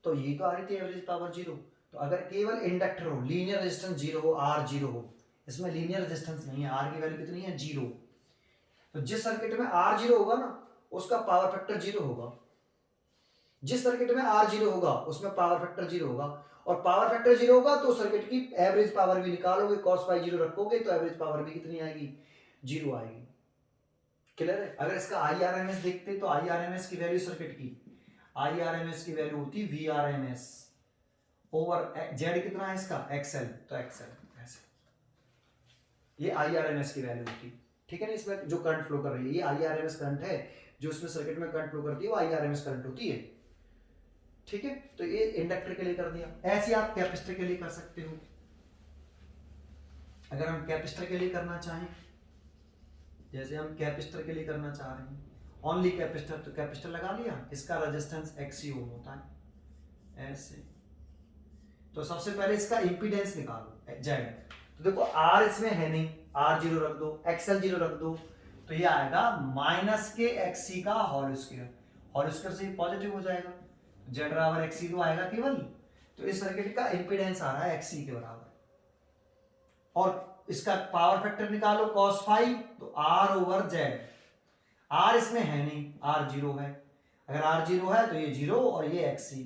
तो ये तो आ रही थी एवरेज पावर 0। तो अगर केवल इंडक्टर हो, लीनियर रेजिस्टेंस 0 हो, आर 0 हो, इसमें लीनियर रेजिस्टेंस नहीं है, आर की वैल्यू कितनी है 0, तो जिस सर्किट में आर 0 होगा ना उसका पावर फैक्टर 0 होगा, जिस सर्किट में आर 0 होगा उसमें पावर फैक्टर 0 होगा, और पावर फैक्टर 0 होगा तो सर्किट की एवरेज पावर भी निकालोगे, cos फाई 0 रखोगे तो एवरेज पावर भी कितनी आएगी 0 आएगी। क्लियर है। अगर इसका IRMS देखते तो IRMS की वैल्यू सर्किट की, IRMS की वैल्यू होती VRMS ओवर जेड, कितना है इसका XL, तो XL ऐसे, ये IRMS की वैल्यू होती, ठीक है ना। इसमें जो करंट फ्लो कर रही है ये IRMS करंट है, जो इसमें सर्किट में करंट फ्लो करती है वो IRMS करंट होती है, ठीक है। तो ये इंडक्टर के लिए कर दिया। ऐसे आप कैपेसिटर के लिए कर सकते हो। अगर हम कैपेसिटर के लिए करना चाहें, जैसे हम कैपेसिटर के लिए करना चाह रहे हैं ओनली कैपेसिटर, तो कैपेसिटर लगा लिया, इसका रेजिस्टेंस XC ओम होता है ऐसे। तो सबसे पहले इसका इंपीडेंस निकालो जेड, तो देखो R इसमें है नहीं, R 0 रख दो, XL 0 रख दो, तो ये आएगा माइनस के XC का होल स्क्वायर से पॉजिटिव हो जाएगा, जेड बराबर XC तो आएगा केवल। तो इस सर्किट का इंपीडेंस आ रहा है XC के बराबर, और इसका पावर फैक्टर निकालो cos फाई, तो R ओवर जेड, R इसमें है नहीं, R 0 है, अगर R 0 है तो ये 0 और ये XC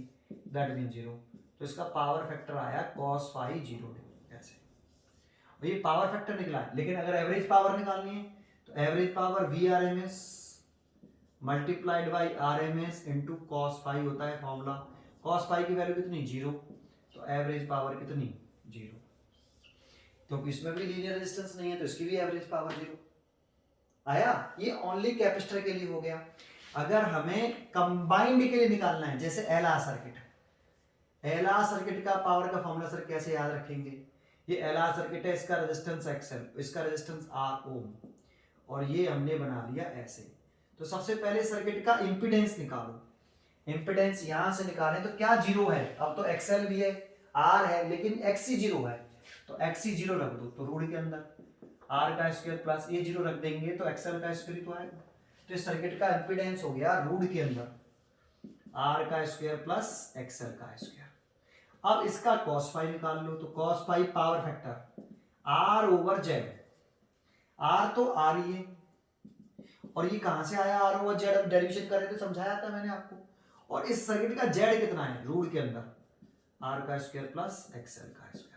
दैट मीन 0, तो इसका पावर फैक्टर आया cos फाई 0 ऐसे, ये पावर फैक्टर निकला है। लेकिन अगर एवरेज पावर निकालनी है तो average power VRMS multiplied by RMS into cos phi होता है फॉर्मूला, cos फाई की वैल्यू कितनी 0, तो एवरेज पावर कितनी 0, क्योंकि इसमें भी लीनियर रेजिस्टेंस नहीं है तो इसकी भी एवरेज पावर 0 आया। ये ओनली कैपेसिटर के लिए हो गया। अगर हमें कंबाइंड के लिए निकालना है, जैसे LR सर्किट का पावर का फॉर्मूला सर कैसे याद रखेंगे, ये LR सर्किट है, इसका रेजिस्टेंस XL, इसका रेजिस्टेंस R ओम, और ये हमने बना लिया ऐसे। तो सबसे पहले सर्किट का इंपीडेंस निकालो, इंपीडेंस यहां से निकालें तो क्या 0 है, अब तो XL भी है, R है, लेकिन XC 0 है, तो XC 0 रख दो, तो रूट के अंदर R का स्क्वायर प्लस ये 0 रख देंगे तो XL का स्क्वायर तो आएगा। तो इस सर्किट का इंपीडेंस हो गया रूट के अंदर R का स्क्वायर प्लस XL का स्क्वायर। अब इसका cos फाई निकाल लो, तो cos phi power factor R over Z, R तो R ही है और ये कहां से आया आर ओवर जेड, अब डेरिवेशन कर रहे थे, समझाया था मैंने आपको। और इस सर्किट का जेड कितना है रूट के अंदर, आर का स्क्वायर प्लस एक्सएल का स्क्वायर।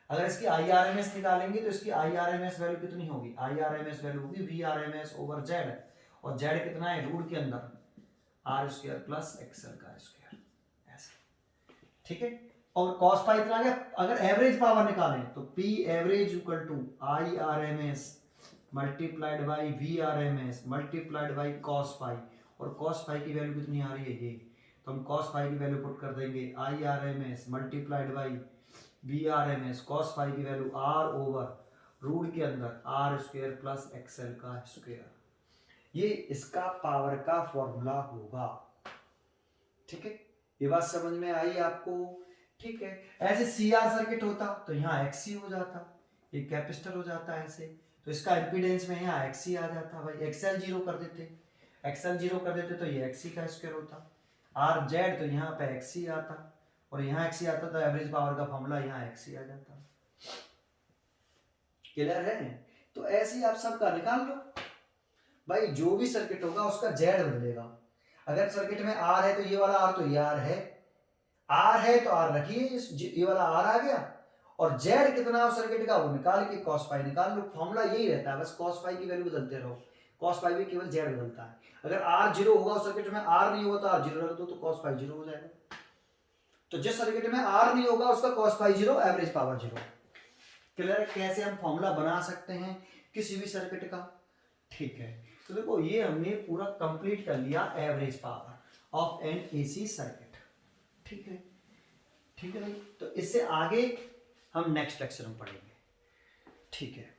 अगर इसकी IRMS निकालेंगे तो इसकी IRMS वैल्यू कितनी होगी, IRMS वैल्यू होगी VRMS ओवर जेड, और जेड कितना है रूट के अंदर आर स्क्वायर प्लस एक्सएल का स्क्वायर, ऐसे, ठीक है। और cos पाई इतना आ गया। अगर एवरेज पावर निकालें तो P average equal to IRMS multiplied by VRMS multiplied by cos pi, और cos पाई की वैल्यू कितनी आ रही है ये, तो हम cos पाई की वैल्यू पुट कर देंगे IRMS multiplied by VRMS, cos पाई की वैल्यू R ओवर रूट के अंदर आर स्क्वायर प्लस एक्सएल का स्क्वायर। ये इसका पावर का फॉर्मूला होगा, ठीक है। ये बात समझ में आई आपको, ठीक है। ऐसे CR सर्किट होता तो यहाँ XC हो जाता, ये कैपेसिटर हो जाता है ऐसे, तो इसका इंपीडेंस में यहाँ XC आ जाता, भाई XL जीरो कर देते, XL जीरो कर देते तो ये XC का स्क्वायर होता, RZ तो यहाँ पे XC आता, और यहाँ XC आता तो एवरेज पावर का फॉर्मूला यहाँ XC आ जाता। क्लियर है? तो ऐसे ही आप सबका निकाल लो भाई, जो भी सर्किट होगा उसका जेड बदलेगा। अगर सर्किट में आर है तो ये वाला आर, तो ये आर है तो आर रखिए, ये वाला आर आ गया, और जेड कितना उस सर्किट का वो निकाल के cos पाई निकाल लो। फॉर्मूला यही रहता है, बस cos पाई की वैल्यू बदलते रहो, cos पाई भी केवल जेड बदलता है। अगर आर जीरो होगा उस सर्किट में, आर नहीं होगा तो आर जीरो रख दो, तो cos पाई जीरो हो जाएगा। तो जिस सर्किट में आर नहीं होगा उसका cos pi zero, average power zero. Clear? कैसे हम फॉर्मूला बना सकते हैं किसी भी सर्किट का, ठीक है। तो देखो ये हमने पूरा कंप्लीट कर लिया average power of an AC circuit, ठीक है, ठीक है भाई। तो इससे आगे हम नेक्स्ट लेक्चर में पढ़ेंगे, ठीक है।